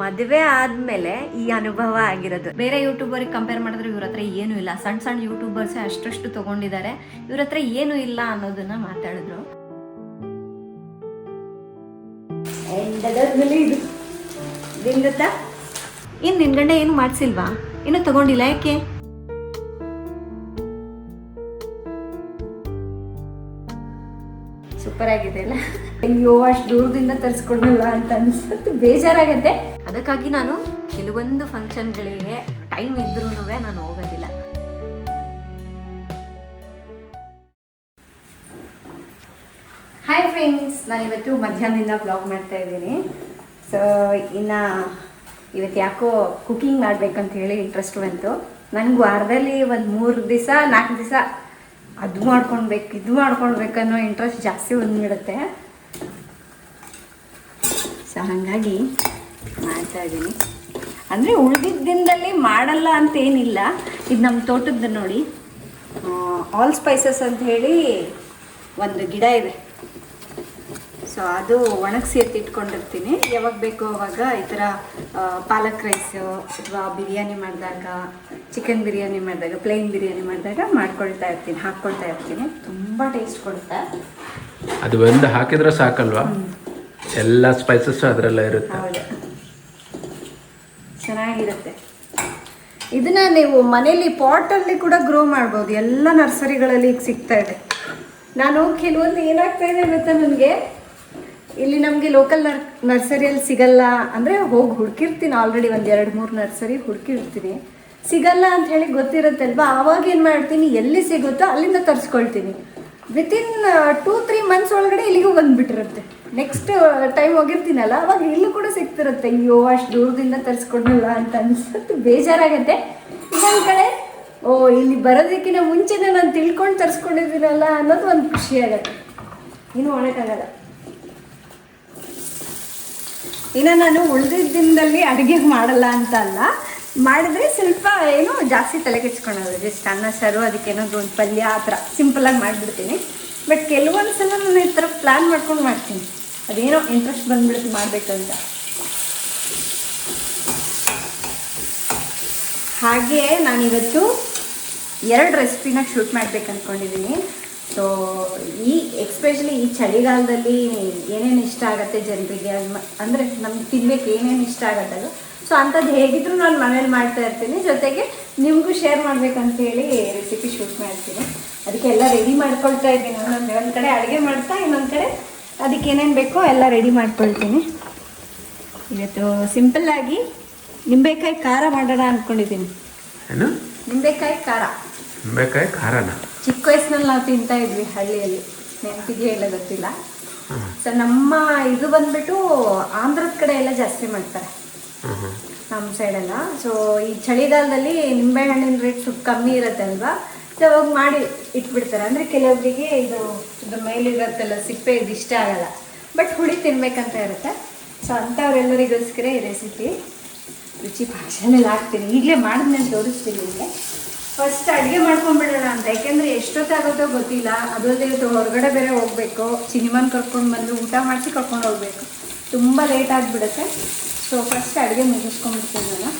ಮದುವೆ ಆದ್ಮೇಲೆ ಈ ಅನುಭವ ಆಗಿರೋದು. ಬೇರೆ ಯೂಟ್ಯೂಬರ್ಗೆ ಕಂಪೇರ್ ಮಾಡಿದ್ರೆ ಇವ್ರ ಹತ್ರ ಏನೂ ಇಲ್ಲ. ಸಣ್ಣ ಸಣ್ಣ ಯೂಟ್ಯೂಬರ್ಸ್ ಅಷ್ಟು ತಗೊಂಡಿದ್ದಾರೆ, ಇವ್ರ ಹತ್ರ ಏನೂ ಇಲ್ಲ ಅನ್ನೋದನ್ನ ಮಾತಾಡಿದ್ರು. ಇದು ಇದೇನ್ ಗೊತ್ತಾ, ಇನ್ನು ನಿನ್ ಗಂಡ ಏನು ಮಾಡ್ಸಿಲ್ವಾ? ಇನ್ನೂ ತಗೊಂಡಿಲ್ಲ, ಯಾಕೆ? ಸೂಪರ್ ಆಗಿದೆ ಅಲ್ಲ? ಅಯ್ಯೋ, ಅಷ್ಟು ದೂರದಿಂದ ತರಿಸ್ಕೊಂಡಲ್ಲ ಅಂತ ಅನ್ಸುತ್ತೆ, ಬೇಜಾರಾಗತ್ತೆ. ಅದಕ್ಕಾಗಿ ನಾನು ಕೆಲವೊಂದು ಫಂಕ್ಷನ್ಗಳಿಗೆ ಟೈಮ್ ಇದ್ರೂ ನಾನು ಹೋಗೋದಿಲ್ಲ. ಹಾಯ್ ಫ್ರೆಂಡ್ಸ್, ನಾನಿವತ್ತು ಮಧ್ಯಾಹ್ನದಿಂದ ಬ್ಲಾಗ್ ಮಾಡ್ತಾ ಇದ್ದೀನಿ. ಸೊ ಇವತ್ತು ಯಾಕೋ ಕುಕಿಂಗ್ ಮಾಡ್ಬೇಕಂತ ಹೇಳಿ ಇಂಟ್ರೆಸ್ಟ್ ಬಂತು. ನನಗೆ ವಾರದಲ್ಲಿ ಒಂದು 3 ದಿವಸ 4 ದಿವಸ ಅದು ಮಾಡ್ಕೊಳ್ಬೇಕು ಇದು ಮಾಡ್ಕೊಳ್ಬೇಕನ್ನೋ ಇಂಟ್ರೆಸ್ಟ್ ಜಾಸ್ತಿ ಬಂದ್ಬಿಡುತ್ತೆ. ಸೊ ಹಾಗಾಗಿ ಮಾಡ್ತಾ ಇದ್ದೀನಿ. ಅಂದರೆ ಉಳಿದಿದ್ದ ದಿನದಲ್ಲಿ ಮಾಡಲ್ಲ ಅಂತ ಏನಿಲ್ಲ. ಇದು ನಮ್ಮ ತೋಟದ್ದು ನೋಡಿ, ಆಲ್ ಸ್ಪೈಸಸ್ ಅಂತ ಹೇಳಿ ಒಂದು ಗಿಡ ಇದೆ. ಸೊ ಅದು ಒಣಗಿಸಿ ಎತ್ತಿಟ್ಕೊಂಡಿರ್ತೀನಿ. ಯಾವಾಗ ಬೇಕೋ ಅವಾಗ ಈ ಥರ ಪಾಲಕ್ ರೈಸು ಅಥವಾ ಬಿರಿಯಾನಿ ಮಾಡಿದಾಗ, ಚಿಕನ್ ಬಿರಿಯಾನಿ ಮಾಡಿದಾಗ, ಪ್ಲೇನ್ ಬಿರಿಯಾನಿ ಮಾಡಿದಾಗ ಹಾಕ್ಕೊಳ್ತಾ ಇರ್ತೀನಿ. ತುಂಬ ಟೇಸ್ಟ್ ಕೊಡುತ್ತೆ. ಅದು ಒಂದು ಹಾಕಿದ್ರೆ ಸಾಕಲ್ವಾ? ಎಲ್ಲ ಸ್ಪೈಸಸ್ ಅದರಲ್ಲ ಇರುತ್ತೆ. ಹೌದು, ಚೆನ್ನಾಗಿರುತ್ತೆ. ಇದನ್ನ ನೀವು ಮನೇಲಿ ಪಾಟಲ್ಲಿ ಕೂಡ ಗ್ರೋ ಮಾಡ್ಬೋದು. ಎಲ್ಲ ನರ್ಸರಿಗಳಲ್ಲಿ ಈಗ ಸಿಗ್ತಾ ಇದೆ. ನಾನು ಕೆಲವೊಂದು ಏನಾಗ್ತಾ ಇದೆ ಗೊತ್ತಾ, ನನಗೆ ಇಲ್ಲಿ ನಮಗೆ ಲೋಕಲ್ ನರ್ಸರಿಯಲ್ಲಿ ಸಿಗಲ್ಲ ಅಂದರೆ ಹೋಗಿ ಹುಡುಕಿರ್ತೀನಿ. ಆಲ್ರೆಡಿ 1-2-3 ನರ್ಸರಿ ಹುಡುಕಿರ್ತೀನಿ, ಸಿಗಲ್ಲ ಅಂತ ಹೇಳಿ ಗೊತ್ತಿರುತ್ತಲ್ವಾ. ಆವಾಗ ಏನು ಮಾಡ್ತೀನಿ, ಎಲ್ಲಿ ಸಿಗುತ್ತೋ ಅಲ್ಲಿಂದ ತರಿಸ್ಕೊಳ್ತೀನಿ. ವಿತಿನ್ 2-3 ಮಂತ್ಸ್ ಒಳಗಡೆ ಇಲ್ಲಿಗೂ ಬಂದುಬಿಟ್ಟಿರುತ್ತೆ. ನೆಕ್ಸ್ಟ್ ಟೈಮ್ ಹೋಗಿರ್ತೀನಲ್ಲ, ಅವಾಗ ಇಲ್ಲೂ ಕೂಡ ಸಿಗ್ತಿರುತ್ತೆ. ಅಯ್ಯೋ, ಅಷ್ಟು ದೂರದಿಂದ ತರಿಸ್ಕೊಂಡಲ್ಲ ಅಂತ ಅನ್ಸುತ್ತೆ, ಬೇಜಾರಾಗತ್ತೆ. ಇನ್ನೊಂದು ಕಡೆ ಇಲ್ಲಿ ಬರೋದಕ್ಕಿಂತ ಮುಂಚೆನೇ ನಾನು ತಿಳ್ಕೊಂಡು ತರಿಸ್ಕೊಂಡಿದ್ದೀನಲ್ಲ ಅನ್ನೋದು ಒಂದು ಖುಷಿ ಆಗುತ್ತೆ. ಇನ್ನೂ ಮಾಡೋಕ್ಕಾಗಲ್ಲ. ಇನ್ನು ನಾನು ಉಳಿದಿದ್ದ ದಿನದಲ್ಲಿ ಅಡುಗೆ ಮಾಡಲ್ಲ ಅಂತ ಅಲ್ಲ, ಮಾಡಿದ್ರೆ ಸ್ವಲ್ಪ ಏನೋ ಜಾಸ್ತಿ ತಲೆ ಕೆಡ್ಸ್ಕೊಳ್ಳೋದು. ಜಸ್ಟ್ ಅನ್ನ ಸಾರು, ಅದಕ್ಕೆ ಏನಾದರೂ ಒಂದು ಪಲ್ಯ ಆ ಥರ ಸಿಂಪಲಾಗಿ ಮಾಡಿಬಿಡ್ತೀನಿ. ಬಟ್ ಕೆಲವೊಂದು ಸಲ ನಾನು ಈ ಥರ ಪ್ಲ್ಯಾನ್ ಮಾಡ್ಕೊಂಡು ಮಾಡ್ತೀನಿ. ಅದೇನೋ ಇಂಟ್ರೆಸ್ಟ್ ಬಂದ್ಬಿಡುತ್ತೆ ಮಾಡಬೇಕಂತ. ಹಾಗೆ ನಾನಿವತ್ತು 2 ರೆಸಿಪಿನ ಶೂಟ್ ಮಾಡ್ಬೇಕು ಅಂದ್ಕೊಂಡಿದ್ದೀನಿ. ಸೊ ಎಕ್ಸ್ಪೆಷಲಿ ಈ ಚಳಿಗಾಲದಲ್ಲಿ ಏನೇನು ಇಷ್ಟ ಆಗುತ್ತೆ ಜನರಿಗೆ, ಅಂದರೆ ನಮ್ಗೆ ತಿನ್ಬೇಕು ಏನೇನು ಇಷ್ಟ ಆಗುತ್ತಲ್ಲ, ಸೊ ಅಂಥದ್ದು ಹೇಗಿದ್ರು ನಾನು ಮನೇಲಿ ಮಾಡ್ತಾ ಇರ್ತೀನಿ. ಜೊತೆಗೆ ನಿಮಗೂ ಶೇರ್ ಮಾಡ್ಬೇಕಂತೇಳಿ ರೆಸಿಪಿ ಶೂಟ್ ಮಾಡ್ತೀನಿ. ಅದಕ್ಕೆಲ್ಲ ರೆಡಿ ಮಾಡ್ಕೊಳ್ತಾ ಇದ್ದೀನಿ. ಒಂದು ಕಡೆ ಅಡುಗೆ ಮಾಡ್ತಾ, ಇನ್ನೊಂದು ಕಡೆ ಅದಕ್ಕೆ ಏನೇನು ಬೇಕೋ ಎಲ್ಲ ರೆಡಿ ಮಾಡ್ಕೊಳ್ತೀನಿ. ಇವತ್ತು ಸಿಂಪಲ್ಲಾಗಿ ನಿಂಬೆಕಾಯಿ ಖಾರ ಮಾಡೋಣ ಅಂದ್ಕೊಂಡಿದ್ದೀನಿ. ನಿಂಬೆಕಾಯಿ ಖಾರನ ಚಿಕ್ಕ ವಯಸ್ಸಿನಲ್ಲಿ ನಾವು ತಿಂತಾ ಇದ್ವಿ ಹಳ್ಳಿಯಲ್ಲಿ, ನೆನಪಿದೆಯೋ ಇಲ್ಲ ಗೊತ್ತಿಲ್ಲ. ಸೊ ನಮ್ಮ ಇದು ಬಂದ್ಬಿಟ್ಟು ಆಂಧ್ರದ ಕಡೆ ಎಲ್ಲ ಜಾಸ್ತಿ ಮಾಡ್ತಾರೆ, ನಮ್ಮ ಸೈಡೆಲ್ಲ. ಸೊ ಈ ಚಳಿಗಾಲದಲ್ಲಿ ನಿಂಬೆಹಣ್ಣಿನ ರೇಟ್ ಸ್ವಲ್ಪ ಕಮ್ಮಿ ಇರುತ್ತೆ ಅಲ್ವಾ, ಸೊ ಅವಾಗ ಮಾಡಿ ಇಟ್ಬಿಡ್ತಾರೆ. ಅಂದರೆ ಕೆಲವೊಬ್ಬರಿಗೆ ಇದು ಮೇಲಿರುತ್ತಲ್ಲ ಸಿಪ್ಪೆ, ಇದು ಇಷ್ಟ ಆಗಲ್ಲ, ಬಟ್ ಹುಳಿ ತಿನ್ಬೇಕಂತ ಇರುತ್ತೆ. ಸೊ ಅಂಥವ್ರೆಲ್ಲರಿಗೋಸ್ಕರ ಈ ರೆಸಿಪಿ ರುಚಿ ಭಾಷೆಯಲ್ಲಿ ಹಾಕ್ತೀನಿ. ಈಗಲೇ ಮಾಡಿದ್ಮೇಲೆ ತೋರಿಸ್ತೀನಿ ನಿಮಗೆ. ಫಸ್ಟ್ ಅಡುಗೆ ಮಾಡ್ಕೊಂಡ್ಬಿಡೋಣ ಅಂತ, ಯಾಕೆಂದರೆ ಎಷ್ಟೊತ್ತಾಗುತ್ತೋ ಗೊತ್ತಿಲ್ಲ. ಅದಲ್ಲದೆ ಇವತ್ತು ಹೊರಗಡೆ ಬೇರೆ ಹೋಗಬೇಕು, ಸಿನಿಮಾನ ಕರ್ಕೊಂಡು ಬಂದು ಊಟ ಮಾಡಿಸಿ ಕರ್ಕೊಂಡು ಹೋಗಬೇಕು, ತುಂಬ ಲೇಟ್ ಆಗಿಬಿಡುತ್ತೆ. ಸೊ ಫಸ್ಟ್ ಅಡುಗೆ ಮುಗಿಸ್ಕೊಂಡ್ಬಿಡ್ತೀನಿ ನಾನು.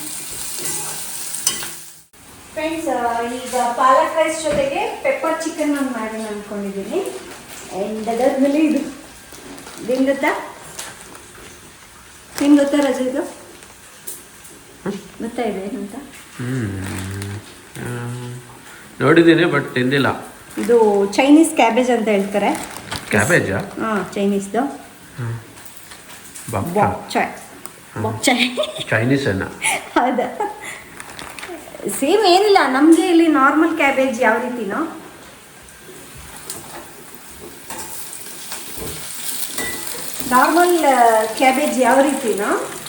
ಫ್ರೆಂಡ್ಸ್, ಈಗ ಪಾಲಕ್ ರೈಸ್ ಜೊತೆಗೆ ಪೆಪ್ಪರ್ ಚಿಕನ್ ನಾನು ಮಾಡೋಣ ಅಂದ್ಕೊಂಡಿದ್ದೀನಿ. ಆ್ಯಂಡ್ ಅದಾದ್ಮೇಲೆ ಇದೇನು ಗೊತ್ತಾ, ನಿಮ್ಗೆ ಗೊತ್ತಾ ರಜೆ? ಇದು ಗೊತ್ತಾ ಇದೆ ಏನಂತ? ನೋಡಿದ್ದೀನಿ ಬಟ್ ತಿಂದಿಲ್ಲ. ಇದು ಚೈನೀಸ್ ಕ್ಯಾಬೇಜ್ ಅಂತ ಹೇಳ್ತಾರೆ. ಕ್ಯಾಬೇಜಾ? ಹಾಂ, ಚೈನೀಸ್ದು ಚೈನೀಸ್ ಅನ್ನ. ಹೌದಾ? ಸೇಮ್ ಏನಿಲ್ಲ, ನಮಗೆ ಇಲ್ಲಿ ನಾರ್ಮಲ್ ಕ್ಯಾಬೇಜ್ ಯಾವ ರೀತಿನೋ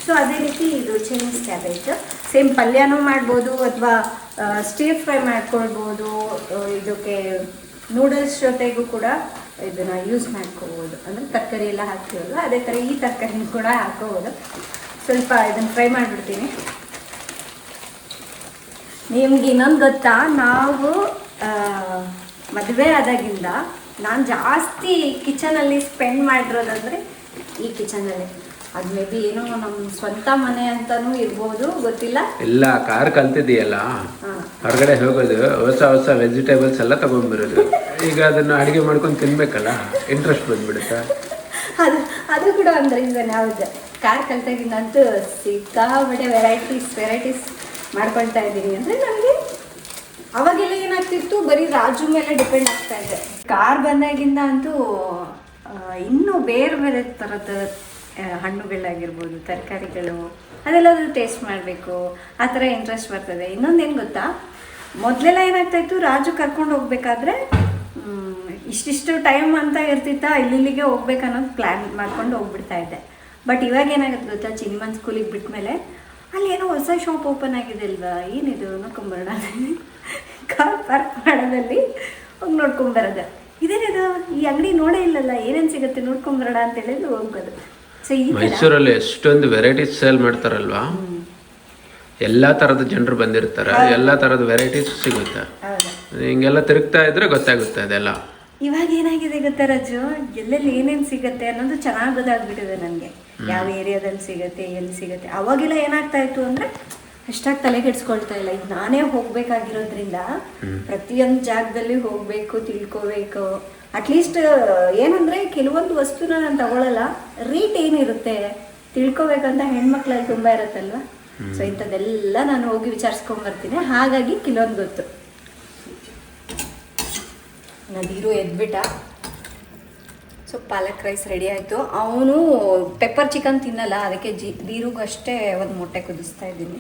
ಸೊ ಅದೇ ರೀತಿ ಇದು ಚೈನೀಸ್ ಕ್ಯಾಬೇಜ್. ಸೇಮ್ ಪಲ್ಯನೂ ಮಾಡ್ಬೋದು ಅಥವಾ ಸ್ಟೀರ್ ಫ್ರೈ ಮಾಡ್ಕೊಳ್ಬೋದು. ಇದಕ್ಕೆ ನೂಡಲ್ಸ್ ಜೊತೆಗೂ ಕೂಡ ಇದನ್ನು ಯೂಸ್ ಮಾಡ್ಕೋಬೋದು. ಅಂದರೆ ತರಕಾರಿ ಎಲ್ಲ ಹಾಕ್ತೀವಲ್ಲ, ಅದೇ ಥರ ಈ ತರಕಾರಿನೂ ಕೂಡ ಹಾಕೋಬೋದು. ಸ್ವಲ್ಪ ಇದನ್ನು ಫ್ರೈ ಮಾಡಿಬಿಡ್ತೀನಿ. ನಿಮ್ಗೆ ಇನ್ನೊಂದು ಗೊತ್ತಾ, ನಾವು ಮದುವೆ ಆದಾಗಿಂದ ನಾನು ಜಾಸ್ತಿ ಕಿಚನಲ್ಲಿ ಸ್ಪೆಂಡ್ ಮಾಡಿರೋದಂದರೆ ಈ ಕಿಚನಲ್ಲಿ. ಅದು ಮೇ ಬಿ ಏನೋ ನಮ್ಮ ಸ್ವಂತ ಮನೆ ಅಂತಾನೂ ಇರ್ಬೋದು, ಗೊತ್ತಿಲ್ಲ. ಇಲ್ಲ, ಕಾರ್ ಕಲ್ತಿದೆಯಲ್ಲ, ಹೊರಗಡೆ ಹೋಗೋದು, ಹೊಸ ಹೊಸ ವೆಜಿಟೇಬಲ್ಸ್ ಎಲ್ಲ ತಗೊಂಡ್ಬರೋದು. ಈಗ ಅದನ್ನು ಅಡುಗೆ ಮಾಡ್ಕೊಂಡು ತಿನ್ಬೇಕಲ್ಲ, ಇಂಟ್ರೆಸ್ಟ್ ಬಂದ್ಬಿಡುತ್ತಾ. ಅದು ಕೂಡ ಒಂದು ರೀಸನ್. ಹೌದು, ಕಾರ್ ಕಲ್ತಾಗಿಂದಂತೂ ಸಿಕ್ಕಾಬಟ್ಟೆ ವೆರೈಟೀಸ್ ಮಾಡ್ಕೊಳ್ತಾ ಇದ್ದೀನಿ. ಅಂದರೆ ನನಗೆ ಅವಾಗೆಲ್ಲ ಏನಾಗ್ತಿತ್ತು, ಬರೀ ರಾಜು ಮೇಲೆ ಡಿಪೆಂಡ್ ಆಗ್ತಾ ಇದೆ. ಕಾರ್ ಬಂದಾಗಿಂದ ಅಂತೂ ಇನ್ನೂ ಬೇರೆ ಬೇರೆ ಥರದ ಹಣ್ಣುಗಳಾಗಿರ್ಬೋದು, ತರಕಾರಿಗಳು, ಅದೆಲ್ಲದೂ ಟೇಸ್ಟ್ ಮಾಡಬೇಕು, ಆ ಥರ ಇಂಟ್ರೆಸ್ಟ್ ಬರ್ತದೆ. ಇನ್ನೊಂದೇನು ಗೊತ್ತಾ, ಮೊದಲೆಲ್ಲ ಏನಾಗ್ತಾಯಿತ್ತು, ರಾಜು ಕರ್ಕೊಂಡು ಹೋಗ್ಬೇಕಾದ್ರೆ ಇಷ್ಟಿಷ್ಟು ಟೈಮ್ ಅಂತ ಇರ್ತಿತ್ತಾ, ಇಲ್ಲಿಗೆ ಹೋಗ್ಬೇಕು ಅನ್ನೋದು ಪ್ಲ್ಯಾನ್ ಮಾಡ್ಕೊಂಡು ಹೋಗ್ಬಿಡ್ತಾ ಇದ್ದೆ. ಬಟ್ ಇವಾಗ ಏನಾಗುತ್ತೆ ಗೊತ್ತಾ, ಚಿನಿಮನ್ ಸ್ಕೂಲಿಗೆ ಬಿಟ್ಮೇಲೆ ಅಲ್ಲಿ ಏನೋ ಹೊಸ ಶಾಪ್ ಓಪನ್ ಆಗಿದೆ ಅಲ್ವಾ, ಏನಿದು ನೋಡ್ಕೊಂಬರೋಣ, ಕಾರ್ ಪಾರ್ಕ್ ಮಾಡೋದಲ್ಲಿ ಹೋಗಿ ನೋಡ್ಕೊಂಬರೋದು, ಇದೇನಿದು ಈ ಅಂಗಡಿ ನೋಡೇ ಇಲ್ಲಲ್ಲ, ಏನೇನು ಸಿಗುತ್ತೆ ನೋಡ್ಕೊಂಬರೋಣ ಅಂತ ಹೇಳಿದ್ರು ಹೋಗೋದು. ಸೊ ಈ ಮೈಸೂರಲ್ಲಿ ಎಷ್ಟೊಂದು ವೆರೈಟೀಸ್ ಸೇಲ್ ಮಾಡ್ತಾರಲ್ವಾ, ಎಲ್ಲ ಥರದ ಜನರು ಬಂದಿರ್ತಾರೆ, ಎಲ್ಲ ಥರದ ವೆರೈಟೀಸ್ ಸಿಗುತ್ತೆ. ಹಿಂಗೆಲ್ಲ ತಿರುಗ್ತಾ ಇದ್ರೆ ಗೊತ್ತಾಗುತ್ತೆ ಅದೆಲ್ಲ. ಇವಾಗ ಏನಾಗಿದೆ ಗೊತ್ತಾ ರಾಜು, ಎಲ್ಲೆಲ್ಲಿ ಏನೇನು ಸಿಗುತ್ತೆ ಅನ್ನೋದು ಚೆನ್ನಾಗಿ ಗೊತ್ತಾಗ್ಬಿಟ್ಟಿದೆ ನನಗೆ. ಯಾವ ಏರಿಯಾದಲ್ಲಿ ಸಿಗುತ್ತೆ, ಎಲ್ಲಿ ಸಿಗುತ್ತೆ. ಅವಾಗೆಲ್ಲ ಏನಾಗ್ತಾ ಇತ್ತು ಅಂದರೆ ಅಷ್ಟಾಗಿ ತಲೆಗೆಡ್ಸ್ಕೊಳ್ತಾ ಇಲ್ಲ. ಈಗ ನಾನೇ ಹೋಗ್ಬೇಕಾಗಿರೋದ್ರಿಂದ ಪ್ರತಿಯೊಂದು ಜಾಗದಲ್ಲಿ ಹೋಗಬೇಕು, ತಿಳ್ಕೋಬೇಕು. ಅಟ್ಲೀಸ್ಟ್ ಏನಂದರೆ ಕೆಲವೊಂದು ವಸ್ತುನ ನಾನು ತಗೊಳ್ಳಲ್ಲ, ರೇಟ್ ಏನಿರುತ್ತೆ ತಿಳ್ಕೊಬೇಕಂತ ಹೆಣ್ಮಕ್ಳಲ್ಲಿ ತುಂಬ ಇರುತ್ತಲ್ವ. ಸೊ ಇಂಥದ್ದೆಲ್ಲ ನಾನು ಹೋಗಿ ವಿಚಾರಿಸ್ಕೊಂಬರ್ತೀನಿ, ಹಾಗಾಗಿ ಕೆಲವೊಂದು ಗೊತ್ತು. ನದೀರು ಎದ್ಬಿಟ್ಟ. ಸೊ ಪಾಲಕ್ ರೈಸ್ ರೆಡಿ ಆಯಿತು. ಅವನು ಪೆಪ್ಪರ್ ಚಿಕನ್ ತಿನ್ನಲ್ಲ, ಅದಕ್ಕೆ ದೀರುಗಷ್ಟೇ ಒಂದು ಮೊಟ್ಟೆ ಕುದಿಸ್ತಾ ಇದ್ದೀನಿ.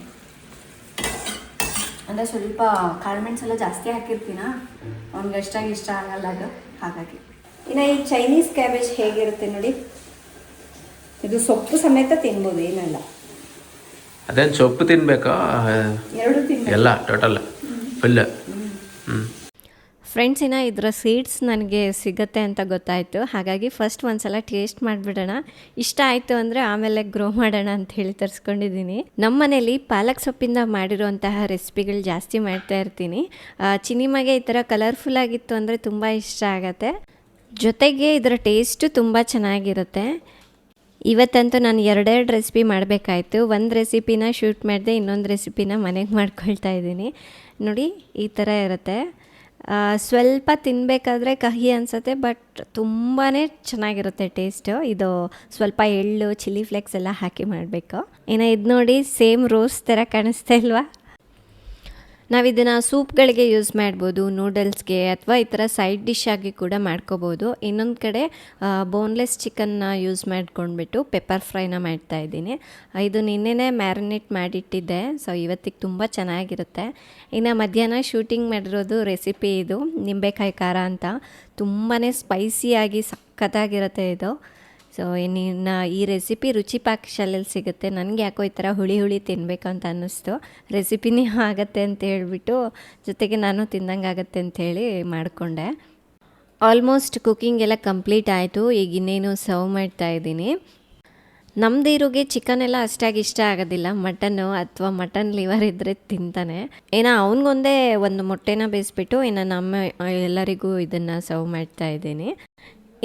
ಅಂದರೆ ಸ್ವಲ್ಪ ಕಾಳು ಮೆಣಸೆಲ್ಲ ಜಾಸ್ತಿ ಹಾಕಿರ್ತೀನ, ಅವ್ನಿಗೆ ಅಷ್ಟಾಗಿ ಇಷ್ಟ ಆಗಲ್ಲ ಅದು, ಹಾಗಾಗಿ. ಇನ್ನು ಈ ಚೈನೀಸ್ ಕ್ಯಾಬೇಜ್ ಹೇಗಿರುತ್ತೆ ನೋಡಿ, ಇದು ಸೊಪ್ಪು ಸಮೇತ ತಿನ್ಬೋದು, ಏನಲ್ಲ. ಅದೇನು ಸೊಪ್ಪು ತಿನ್ಬೇಕಾ, ಎರಡು ತಿನ್ಬೇಕು, ಎಲ್ಲ ಟೋಟಲ್ ಫುಲ್. ಫ್ರೆಂಡ್ಸ್, ಇನ್ನು ಇದರ ಸೀಡ್ಸ್ ನನಗೆ ಸಿಗುತ್ತೆ ಅಂತ ಗೊತ್ತಾಯಿತು, ಹಾಗಾಗಿ ಫಸ್ಟ್ ಒಂದು ಸಲ ಟೇಸ್ಟ್ ಮಾಡಿಬಿಡೋಣ. ಇಷ್ಟ ಆಯಿತು ಅಂದರೆ ಆಮೇಲೆ ಗ್ರೋ ಮಾಡೋಣ ಅಂತ ಹೇಳಿ ತರಿಸ್ಕೊಂಡಿದ್ದೀನಿ. ನಮ್ಮ ಮನೇಲಿ ಪಾಲಕ್ ಸೊಪ್ಪಿಂದ ಮಾಡಿರೋಂತಹ ರೆಸಿಪಿಗಳು ಜಾಸ್ತಿ ಮಾಡ್ತಾ ಇರ್ತೀನಿ. ಚಿನಿಮಗೆ ಈ ಥರ ಕಲರ್ಫುಲ್ ಆಗಿತ್ತು ಅಂದರೆ ತುಂಬ ಇಷ್ಟ ಆಗುತ್ತೆ. ಜೊತೆಗೆ ಇದರ ಟೇಸ್ಟು ತುಂಬ ಚೆನ್ನಾಗಿರುತ್ತೆ. ಇವತ್ತಂತೂ ನಾನು ಎರಡೆರಡು ರೆಸಿಪಿ ಮಾಡಬೇಕಾಯ್ತು. ಒಂದು ರೆಸಿಪಿನ ಶೂಟ್ ಮಾಡಿದೆ, ಇನ್ನೊಂದು ರೆಸಿಪಿನ ಮನೆಗೆ ಮಾಡ್ಕೊಳ್ತಾ ಇದ್ದೀನಿ. ನೋಡಿ ಈ ಥರ ಇರುತ್ತೆ. ಸ್ವಲ್ಪ ತಿನ್ನಬೇಕಾದ್ರೆ ಕಹಿ ಅನಿಸುತ್ತೆ, ಬಟ್ ತುಂಬಾ ಚೆನ್ನಾಗಿರುತ್ತೆ ಟೇಸ್ಟು. ಇದು ಸ್ವಲ್ಪ ಎಳ್ಳು, ಚಿಲ್ಲಿ ಫ್ಲೇಕ್ಸ್ ಎಲ್ಲ ಹಾಕಿ ಮಾಡಬೇಕು. ಇನ್ನು ಇದು ನೋಡಿ ಸೇಮ್ ರೋಸ್ ಥರ ಕಾಣಿಸ್ತಾ ಇಲ್ವಾ. ನಾವು ಇದನ್ನು ಸೂಪ್ಗಳಿಗೆ ಯೂಸ್ ಮಾಡ್ಬೋದು, ನೂಡಲ್ಸ್ಗೆ, ಅಥವಾ ಈ ಥರ ಸೈಡ್ ಡಿಶ್ ಆಗಿ ಕೂಡ ಮಾಡ್ಕೋಬೋದು. ಇನ್ನೊಂದು ಕಡೆ ಬೋನ್ಲೆಸ್ ಚಿಕನ್ನ ಯೂಸ್ ಮಾಡ್ಕೊಂಡ್ಬಿಟ್ಟು ಪೆಪ್ಪರ್ ಫ್ರೈನ ಮಾಡ್ತಾಯಿದ್ದೀನಿ. ಇದು ನಿನ್ನೆನೇ ಮ್ಯಾರಿನೇಟ್ ಮಾಡಿಟ್ಟಿದ್ದೆ, ಸೊ ಇವತ್ತಿಗೆ ತುಂಬ ಚೆನ್ನಾಗಿರುತ್ತೆ. ಇನ್ನು ಮಧ್ಯಾಹ್ನ ಶೂಟಿಂಗ್ ಮಾಡಿರೋದು ರೆಸಿಪಿ ಇದು, ನಿಂಬೆಕಾಯಿ ಖಾರ ಅಂತ. ತುಂಬಾ ಸ್ಪೈಸಿಯಾಗಿ ಸಖತ್ತಾಗಿರುತ್ತೆ ಇದು. ಸೊ ಇನ್ನು ಈ ರೆಸಿಪಿ ರುಚಿ ಪಾಕಶಾಲೆಯಲ್ಲಿ ಸಿಗುತ್ತೆ. ನನಗೆ ಯಾಕೋ ಈ ಥರ ಹುಳಿ ಹುಳಿ ತಿನ್ನಬೇಕು ಅಂತ ಅನ್ನಿಸ್ತು. ರೆಸಿಪಿನೇ ಆಗುತ್ತೆ ಅಂತ ಹೇಳ್ಬಿಟ್ಟು, ಜೊತೆಗೆ ನಾನು ತಿಂದಂಗೆ ಆಗುತ್ತೆ ಅಂಥೇಳಿ ಮಾಡಿಕೊಂಡೆ. ಆಲ್ಮೋಸ್ಟ್ ಕುಕ್ಕಿಂಗ್ ಎಲ್ಲ ಕಂಪ್ಲೀಟ್ ಆಯಿತು. ಈಗ ಇನ್ನೇನು ಸರ್ವ್ ಮಾಡ್ತಾಯಿದ್ದೀನಿ. ನಮ್ಮದಿರುಗೆ ಚಿಕನ್ ಎಲ್ಲ ಅಷ್ಟಾಗಿ ಇಷ್ಟ ಆಗೋದಿಲ್ಲ, ಮಟನ್ನು ಅಥವಾ ಮಟನ್ ಲಿವರ್ ಇದ್ದರೆ ತಿಂತಾನೆ. ಏನೋ ಅವನಿಗೊಂದೇ ಒಂದು ಮೊಟ್ಟೆನ ಬೇಯಿಸ್ಬಿಟ್ಟು ಇನ್ನು ನಮ್ಮ ಎಲ್ಲರಿಗೂ ಇದನ್ನು ಸರ್ವ್ ಮಾಡ್ತಾಯಿದ್ದೀನಿ.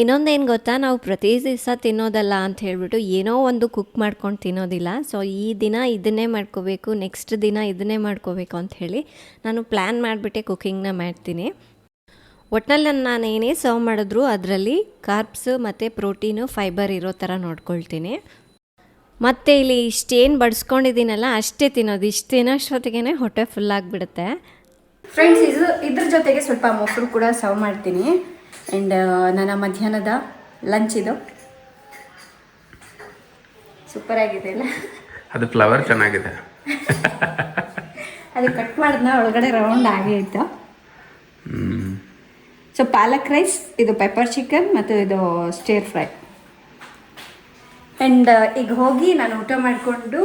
ಇನ್ನೊಂದೇನು ಗೊತ್ತಾ, ನಾವು ಪ್ರತಿ ದಿವಸ ತಿನ್ನೋದಲ್ಲ ಅಂತ ಹೇಳ್ಬಿಟ್ಟು ಏನೋ ಒಂದು ಕುಕ್ ಮಾಡ್ಕೊಂಡು ತಿನ್ನೋದಿಲ್ಲ. ಸೊ ಈ ದಿನ ಇದನ್ನೇ ಮಾಡ್ಕೋಬೇಕು, ನೆಕ್ಸ್ಟ್ ದಿನ ಇದನ್ನೇ ಮಾಡ್ಕೋಬೇಕು ಅಂತ ಹೇಳಿ ನಾನು ಪ್ಲ್ಯಾನ್ ಮಾಡಿಬಿಟ್ಟೆ ಕುಕ್ಕಿಂಗ್ನ ಮಾಡ್ತೀನಿ. ಒಟ್ಟಿನಲ್ಲಿ ನಾನು ಏನೇ ಸರ್ವ್ ಮಾಡಿದ್ರು ಅದರಲ್ಲಿ ಕಾರ್ಬ್ಸ್ ಮತ್ತು ಪ್ರೋಟೀನು, ಫೈಬರ್ ಇರೋ ಥರ ನೋಡ್ಕೊಳ್ತೀನಿ. ಮತ್ತು ಇಲ್ಲಿ ಇಷ್ಟೇನು ಬಡಿಸ್ಕೊಂಡಿದ್ದೀನಲ್ಲ ಅಷ್ಟೇ ತಿನ್ನೋದು. ಇಷ್ಟು ತಿನ್ನೋಷ್ಟೊತ್ತಿಗೆ ಹೊಟ್ಟೆ ಫುಲ್ ಆಗಿಬಿಡುತ್ತೆ. ಫ್ರೆಂಡ್ಸ್, ಇದ್ರ ಜೊತೆಗೆ ಸ್ವಲ್ಪ ಮೊಸರು ಕೂಡ ಸರ್ವ್ ಮಾಡ್ತೀನಿ. ಆ್ಯಂಡ್ ನನ್ನ ಮಧ್ಯಾಹ್ನದ ಲಂಚ್ ಇದು. ಸೂಪರ್ ಆಗಿದೆ ಅಲ್ಲ, ಅದು ಫ್ಲವರ್ ಚೆನ್ನಾಗಿದೆ. ಅದು ಕಟ್ ಮಾಡಿದ್ನ ಒಳಗಡೆ ರೌಂಡ್ ಆಗೇ ಇತ್ತು. ಸೊ ಪಾಲಕ್ ರೈಸ್, ಇದು ಪೆಪ್ಪರ್ ಚಿಕನ್ ಮತ್ತು ಇದು ಸ್ಟೇರ್ ಫ್ರೈ. ಆ್ಯಂಡ್ ಈಗ ಹೋಗಿ ನಾನು ಊಟ ಮಾಡಿಕೊಂಡು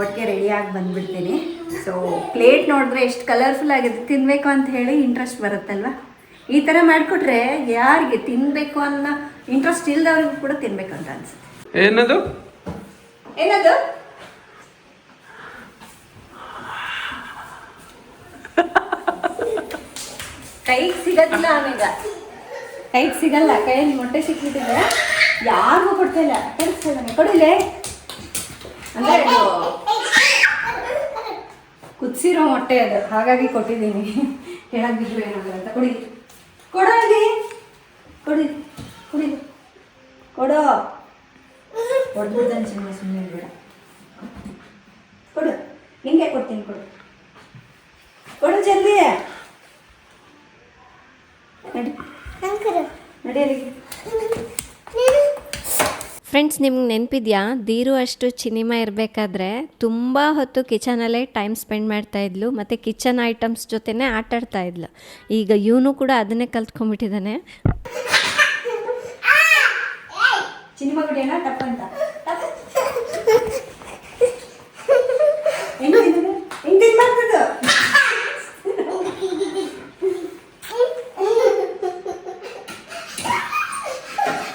ಒಟ್ಟಿಗೆ ರೆಡಿಯಾಗಿ ಬಂದುಬಿಡ್ತೀನಿ. ಸೊ ಪ್ಲೇಟ್ ನೋಡಿದ್ರೆ ಎಷ್ಟು ಕಲರ್ಫುಲ್ ಆಗಿದೆ, ತಿನ್ನಬೇಕು ಅಂತ ಹೇಳಿ ಇಂಟ್ರೆಸ್ಟ್ ಬರುತ್ತಲ್ವ. ಈ ಥರ ಮಾಡಿಕೊಟ್ರೆ ಯಾರಿಗೆ ತಿನ್ನಬೇಕು ಅನ್ನೋ ಇಂಟ್ರೆಸ್ಟ್ ಇಲ್ಲದವ್ರಿಗೂ ಕೂಡ ತಿನ್ಬೇಕಂತ ಅನ್ಸುತ್ತೆ. ಏನದು ಏನದು ಕೈಗೆ ಸಿಗೋದಿಲ್ಲ, ಆಮೇಲೆ ಕೈಗೆ ಸಿಗಲ್ಲ. ಕೈಯಲ್ಲಿ ಮೊಟ್ಟೆ ಸಿಕ್ಬಿಟ್ಟಿದೆ, ಯಾರಿಗೂ ಕೊಡ್ತಾ ಇಲ್ಲ, ಕೊಡಿಲೆ ಅಂದರೆ ಇದು ಕುದಿಸಿರೋ ಮೊಟ್ಟೆ ಅದು, ಹಾಗಾಗಿ ಕೊಟ್ಟಿದ್ದೀನಿ. ಹೇಳಕ್ ಬಿದ್ರು ಏನಾಗಲ್ಲ ಅಂತ. ಕೊಡಿ ಕೊಡೋಲಿ, ಕೊಡಿ ಕುಡಿ ಕೊಡೋ. ಹೊಡೆದ್ಬಿಡ್ತಾನೆ ಸುಮ್ಮನೆ ಬೇಡ. ಕೊಡು, ನಿಂಗೆ ಕೊಡ್ತೀನಿ, ಕೊಡು ಕೊಡು ಜಲ್ದಿ. ನಡಿ ನಡಿಯಲಿ. ಫ್ರೆಂಡ್ಸ್, ನಿಮ್ಗೆ ನೆನಪಿದ್ಯಾ, ದೀರು ಅಷ್ಟು ಚಿನಿಮಾ ಇರಬೇಕಾದ್ರೆ ತುಂಬ ಹೊತ್ತು ಕಿಚನಲ್ಲೇ ಟೈಮ್ ಸ್ಪೆಂಡ್ ಮಾಡ್ತಾಯಿದ್ಲು ಮತ್ತು ಕಿಚನ್ ಐಟಮ್ಸ್ ಜೊತೆನೇ ಆಟಾಡ್ತಾ ಇದ್ಲು. ಈಗ ಇವನು ಕೂಡ ಅದನ್ನೇ ಕಲ್ತ್ಕೊಂಡ್ಬಿಟ್ಟಿದ್ದಾನೆ. ಚಿನಿಮಾ ಕುಡಿಯೋಣ ಟಪ್ಪಂತ.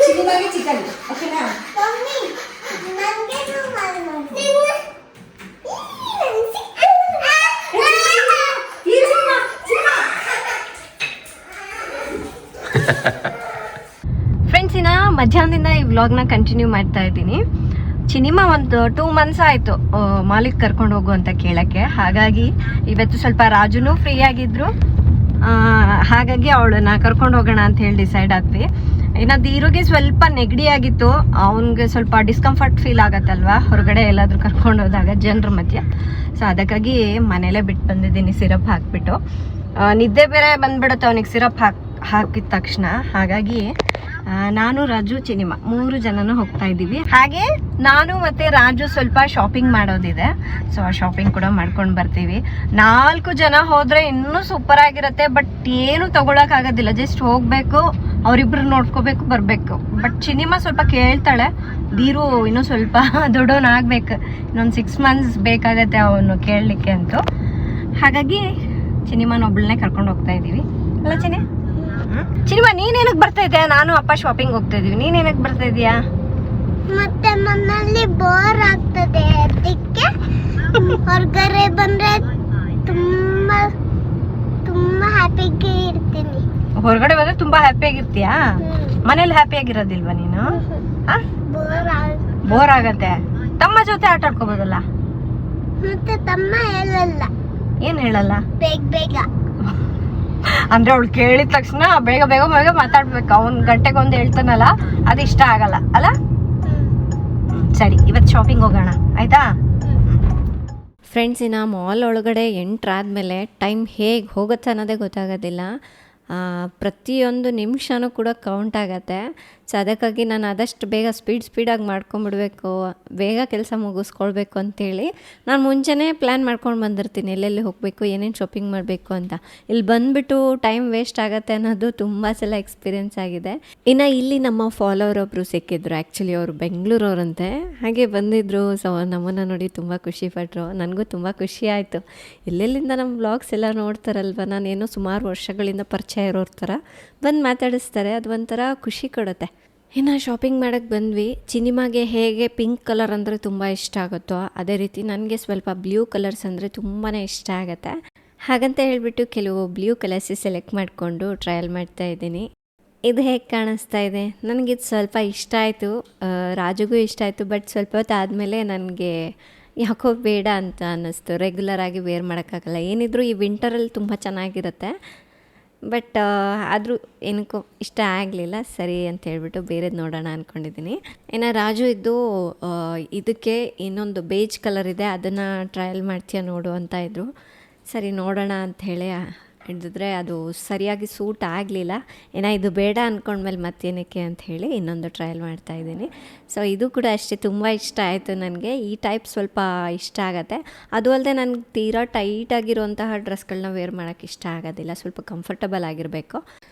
ಚಿನಿಮಾಗೆ ಚಿಕನ್, ಓಕೆನಾ? ಫ್ರೆಂಡ್ಸ್, ಇನ್ನು ಮಧ್ಯಾಹ್ನದಿಂದ ಈ ವ್ಲಾಗ್ನ ಕಂಟಿನ್ಯೂ ಮಾಡ್ತಾ ಇದ್ದೀನಿ. ಚಿನಿಮಾ ಒಂದು 2 months ಆಯಿತು ಮಾಲಿಗೆ ಕರ್ಕೊಂಡು ಹೋಗು ಅಂತ ಕೇಳೋಕ್ಕೆ. ಹಾಗಾಗಿ ಇವತ್ತು ಸ್ವಲ್ಪ ರಾಜುನೂ ಫ್ರೀ ಆಗಿದ್ರು, ಹಾಗಾಗಿ ಅವಳನ್ನ ಕರ್ಕೊಂಡು ಹೋಗೋಣ ಅಂತ ಹೇಳಿ ಡಿಸೈಡ್ ಆದ್ವಿ. ಇನ್ನು ದೀರುಗೆ ಸ್ವಲ್ಪ ನೆಗಡಿ ಆಗಿತ್ತು, ಅವನಿಗೆ ಸ್ವಲ್ಪ ಡಿಸ್ಕಂಫರ್ಟ್ ಫೀಲ್ ಆಗತ್ತಲ್ವಾ ಹೊರಗಡೆ ಎಲ್ಲಾದರೂ ಕರ್ಕೊಂಡು ಹೋದಾಗ ಜನರ ಮಧ್ಯೆ. ಸೊ ಅದಕ್ಕಾಗಿ ಮನೇಲೇ ಬಿಟ್ಟು ಬಂದಿದ್ದೀನಿ ಸಿರಪ್ ಹಾಕ್ಬಿಟ್ಟು. ನಿದ್ದೆ ಬೇರೆ ಬಂದ್ಬಿಡುತ್ತೆ ಅವನಿಗೆ ಸಿರಪ್ ಹಾಕಿದ ತಕ್ಷಣ. ಹಾಗಾಗಿ ನಾನು, ರಾಜು, ಚಿನಿಮಾ 3 ಜನನೂ ಹೋಗ್ತಾ ಇದ್ದೀವಿ. ಹಾಗೆ ನಾನು ಮತ್ತು ರಾಜು ಸ್ವಲ್ಪ ಶಾಪಿಂಗ್ ಮಾಡೋದಿದೆ, ಸೊ ಆ ಶಾಪಿಂಗ್ ಕೂಡ ಮಾಡ್ಕೊಂಡು ಬರ್ತೀವಿ. 4 ಜನ ಹೋದರೆ ಇನ್ನೂ ಸೂಪರ್ ಆಗಿರುತ್ತೆ. ಬಟ್ ಏನು ತೊಗೊಳಕ್ಕಾಗೋದಿಲ್ಲ, ಜಸ್ಟ್ ಹೋಗಬೇಕು, ಅವರಿಬ್ರು ನೋಡ್ಕೋಬೇಕು, ಬರಬೇಕು. ಬಟ್ ಚಿನಿಮಾ ಸ್ವಲ್ಪ ಕೇಳ್ತಾಳೆ, ದೀರು ಇನ್ನೂ ಸ್ವಲ್ಪ ದೊಡ್ಡವನಾಗಬೇಕು, ಇನ್ನೊಂದು 6 months ಬೇಕಾಗತ್ತೆ ಅವನು ಕೇಳಲಿಕ್ಕೆ ಅಂತೂ. ಹಾಗಾಗಿ ಚಿನಿಮಾನೊಬ್ಬಳನ್ನೇ ಕರ್ಕೊಂಡು ಹೋಗ್ತಾ ಇದ್ದೀವಿ ಅಲ್ಲ ಚಿನಿ? ಚಿನಿಮಾ, ನೀನೇನಕ್ಕೆ ಬರ್ತಾ ಇದೆಯಾ? ನಾನು ಅಪ್ಪ ಶಾಪಿಂಗ್ ಹೋಗ್ತಾ ಇದೀವಿ, ನೀನೇನಕ್ಕೆ ಬರ್ತಾ ಇದೀಯಾ? ಮತ್ತೆ ಮನೆಯಲ್ಲಿ ಬೋರ್ ಆಗ್ತದೆ, ಅದಕ್ಕೆ ಹೊರಗಡೆ ಬಂದ್ರೆ ತುಂಬಾ ತುಂಬಾ ಹ್ಯಾಪಿಯಾಗಿ ಇರ್ತೀನಿ. ಹೊರಗಡೆ ಬಂದ್ರೆ ತುಂಬಾ ಹ್ಯಾಪಿ ಆಗಿರ್ತೀಯಾ? ಮನೇಲಿ ಹ್ಯಾಪಿ ಆಗಿರೋದಿಲ್ವಾ ನೀನು? ಬೋರ್ ಆಗತ್ತೆ. ತಮ್ಮ ಜೊತೆ ಆಟ ಆಡ್ಕೋಬೋದಲ್ಲ? ಮತ್ತೆ ತಮ್ಮ ಹೇಳಲ್ಲ. ಏನ್ ಹೇಳಲ್ಲ? ಬೇಗ ಬೇಗ ಅಂದ್ರೆ ಅವಳು ಕೇಳಿದ ತಕ್ಷಣ ಬೇಗ ಬೇಗ ಬೇಗ ಮಾತಾಡ್ಬೇಕು. ಅವ್ನ್ ಗಂಟೆಗೊಂದು ಹೇಳ್ತಾನಲ್ಲ, ಅದು ಇಷ್ಟ ಆಗಲ್ಲ ಅಲ್ಲ? ಸರಿ, ಇವತ್ತು ಶಾಪಿಂಗ್ ಹೋಗೋಣ ಆಯ್ತಾ? ಫ್ರೆಂಡ್ಸ್, ಇನ್ನು ಮಾಲ್ ಒಳಗಡೆ ಎಂಟ್ರಾದ್ಮೇಲೆ ಟೈಮ್ ಹೇಗೆ ಹೋಗುತ್ತೆ ಅನ್ನೋದೇ ಗೊತ್ತಾಗೋದಿಲ್ಲ. ಪ್ರತಿಯೊಂದು ನಿಮಿಷನೂ ಕೂಡ ಕೌಂಟ್ ಆಗತ್ತೆ. ಸೊ ಅದಕ್ಕಾಗಿ ನಾನು ಆದಷ್ಟು ಬೇಗ ಸ್ಪೀಡಾಗಿ ಮಾಡ್ಕೊಂಬಿಡ್ಬೇಕು, ಬೇಗ ಕೆಲಸ ಮುಗಿಸ್ಕೊಳ್ಬೇಕು ಅಂತೇಳಿ ನಾನು ಮುಂಚೆನೇ ಪ್ಲ್ಯಾನ್ ಮಾಡ್ಕೊಂಡು ಬಂದಿರ್ತೀನಿ, ಎಲ್ಲೆಲ್ಲಿ ಹೋಗಬೇಕು, ಏನೇನು ಶಾಪಿಂಗ್ ಮಾಡಬೇಕು ಅಂತ. ಇಲ್ಲಿ ಬಂದುಬಿಟ್ಟು ಟೈಮ್ ವೇಸ್ಟ್ ಆಗುತ್ತೆ ಅನ್ನೋದು ತುಂಬ ಸಲ ಎಕ್ಸ್ಪೀರಿಯೆನ್ಸ್ ಆಗಿದೆ. ಇನ್ನು ಇಲ್ಲಿ ನಮ್ಮ ಫಾಲೋವರ್ ಒಬ್ಬರು ಸಿಕ್ಕಿದ್ರು, ಆ್ಯಕ್ಚುಲಿ ಅವರು ಬೆಂಗಳೂರವ್ರಂತೆ. ಹಾಗೆ ಬಂದಿದ್ದರು. ಸೊ ನಮ್ಮನ್ನು ನೋಡಿ ತುಂಬ ಖುಷಿಪಟ್ಟರು, ನನಗೂ ತುಂಬ ಖುಷಿ ಆಯಿತು. ಎಲ್ಲೆಲ್ಲಿಂದ ನಮ್ಮ ವ್ಲಾಗ್ಸ್ ಎಲ್ಲ ನೋಡ್ತಾರಲ್ವ, ನಾನೇನೋ ಸುಮಾರು ವರ್ಷಗಳಿಂದ ಪರಿಚಯ ಇರೋರ ಥರ ಬಂದು ಮಾತಾಡಿಸ್ತಾರೆ, ಅದು ಒಂಥರ ಖುಷಿ ಕೊಡುತ್ತೆ. ಇನ್ನು ಶಾಪಿಂಗ್ ಮಾಡೋಕ್ಕೆ ಬಂದ್ವಿ. ಚಿನಿಮಾಗೆ ಹೇಗೆ ಪಿಂಕ್ ಕಲರ್ ಅಂದರೆ ತುಂಬ ಇಷ್ಟ ಆಗುತ್ತೋ, ಅದೇ ರೀತಿ ನನಗೆ ಸ್ವಲ್ಪ ಬ್ಲೂ ಕಲರ್ಸ್ ಅಂದರೆ ತುಂಬಾ ಇಷ್ಟ ಆಗುತ್ತೆ. ಹಾಗಂತ ಹೇಳಿಬಿಟ್ಟು ಕೆಲವು ಬ್ಲೂ ಕಲರ್ಸ್ ಸೆಲೆಕ್ಟ್ ಮಾಡಿಕೊಂಡು ಟ್ರಯಲ್ ಮಾಡ್ತಾ ಇದ್ದೀನಿ. ಇದು ಹೇಗೆ ಕಾಣಿಸ್ತಾ ಇದೆ? ನನಗಿದು ಸ್ವಲ್ಪ ಇಷ್ಟ ಆಯಿತು, ರಾಜುಗೂ ಇಷ್ಟ ಆಯಿತು. ಬಟ್ ಸ್ವಲ್ಪ ಹೊತ್ತು ಆದಮೇಲೆ ನನಗೆ ಯಾಕೋ ಬೇಡ ಅಂತ ಅನ್ನಿಸ್ತು. ರೆಗ್ಯುಲರಾಗಿ ವೇರ್ ಮಾಡೋಕ್ಕಾಗಲ್ಲ, ಏನಿದ್ರು ಈ ವಿಂಟರಲ್ಲಿ ತುಂಬ ಚೆನ್ನಾಗಿರುತ್ತೆ. ಬಟ್ ಆದರೂ ಏನಕ್ಕೂ ಇಷ್ಟ ಆಗಲಿಲ್ಲ. ಸರಿ ಅಂತ ಹೇಳ್ಬಿಟ್ಟು ಬೇರೆದು ನೋಡೋಣ ಅಂದ್ಕೊಂಡಿದ್ದೀನಿ. ಇನ್ನು ರಾಜು ಇದ್ದು ಇದಕ್ಕೆ ಇನ್ನೊಂದು ಬೇಜ್ ಕಲರ್ ಇದೆ, ಅದನ್ನು ಟ್ರಯಲ್ ಮಾಡ್ತೀಯ ನೋಡು ಅಂತ ಇದ್ದರು. ಸರಿ ನೋಡೋಣ ಅಂಥೇಳಿ ಹಿಡಿದ್ರೆ ಅದು ಸರಿಯಾಗಿ ಸೂಟ್ ಆಗಲಿಲ್ಲ. ಏನೋ ಇದು ಬೇಡ ಅಂದ್ಕೊಂಡ್ಮೇಲೆ ಮತ್ತೇನಕ್ಕೆ ಅಂಥೇಳಿ ಇನ್ನೊಂದು ಟ್ರಯಲ್ ಮಾಡ್ತಾಯಿದ್ದೀನಿ. ಸೊ ಇದು ಕೂಡ ಅಷ್ಟೇ ತುಂಬ ಇಷ್ಟ ಆಯಿತು ನನಗೆ. ಈ ಟೈಪ್ ಸ್ವಲ್ಪ ಇಷ್ಟ ಆಗುತ್ತೆ. ಅದು ಅಲ್ಲದೆ ನನಗೆ ತೀರಾ ಟೈಟಾಗಿರುವಂತಹ ಡ್ರೆಸ್ಗಳನ್ನ ವೇರ್ ಮಾಡೋಕ್ಕೆ ಇಷ್ಟ ಆಗೋದಿಲ್ಲ, ಸ್ವಲ್ಪ ಕಂಫರ್ಟಬಲ್ ಆಗಿರಬೇಕು.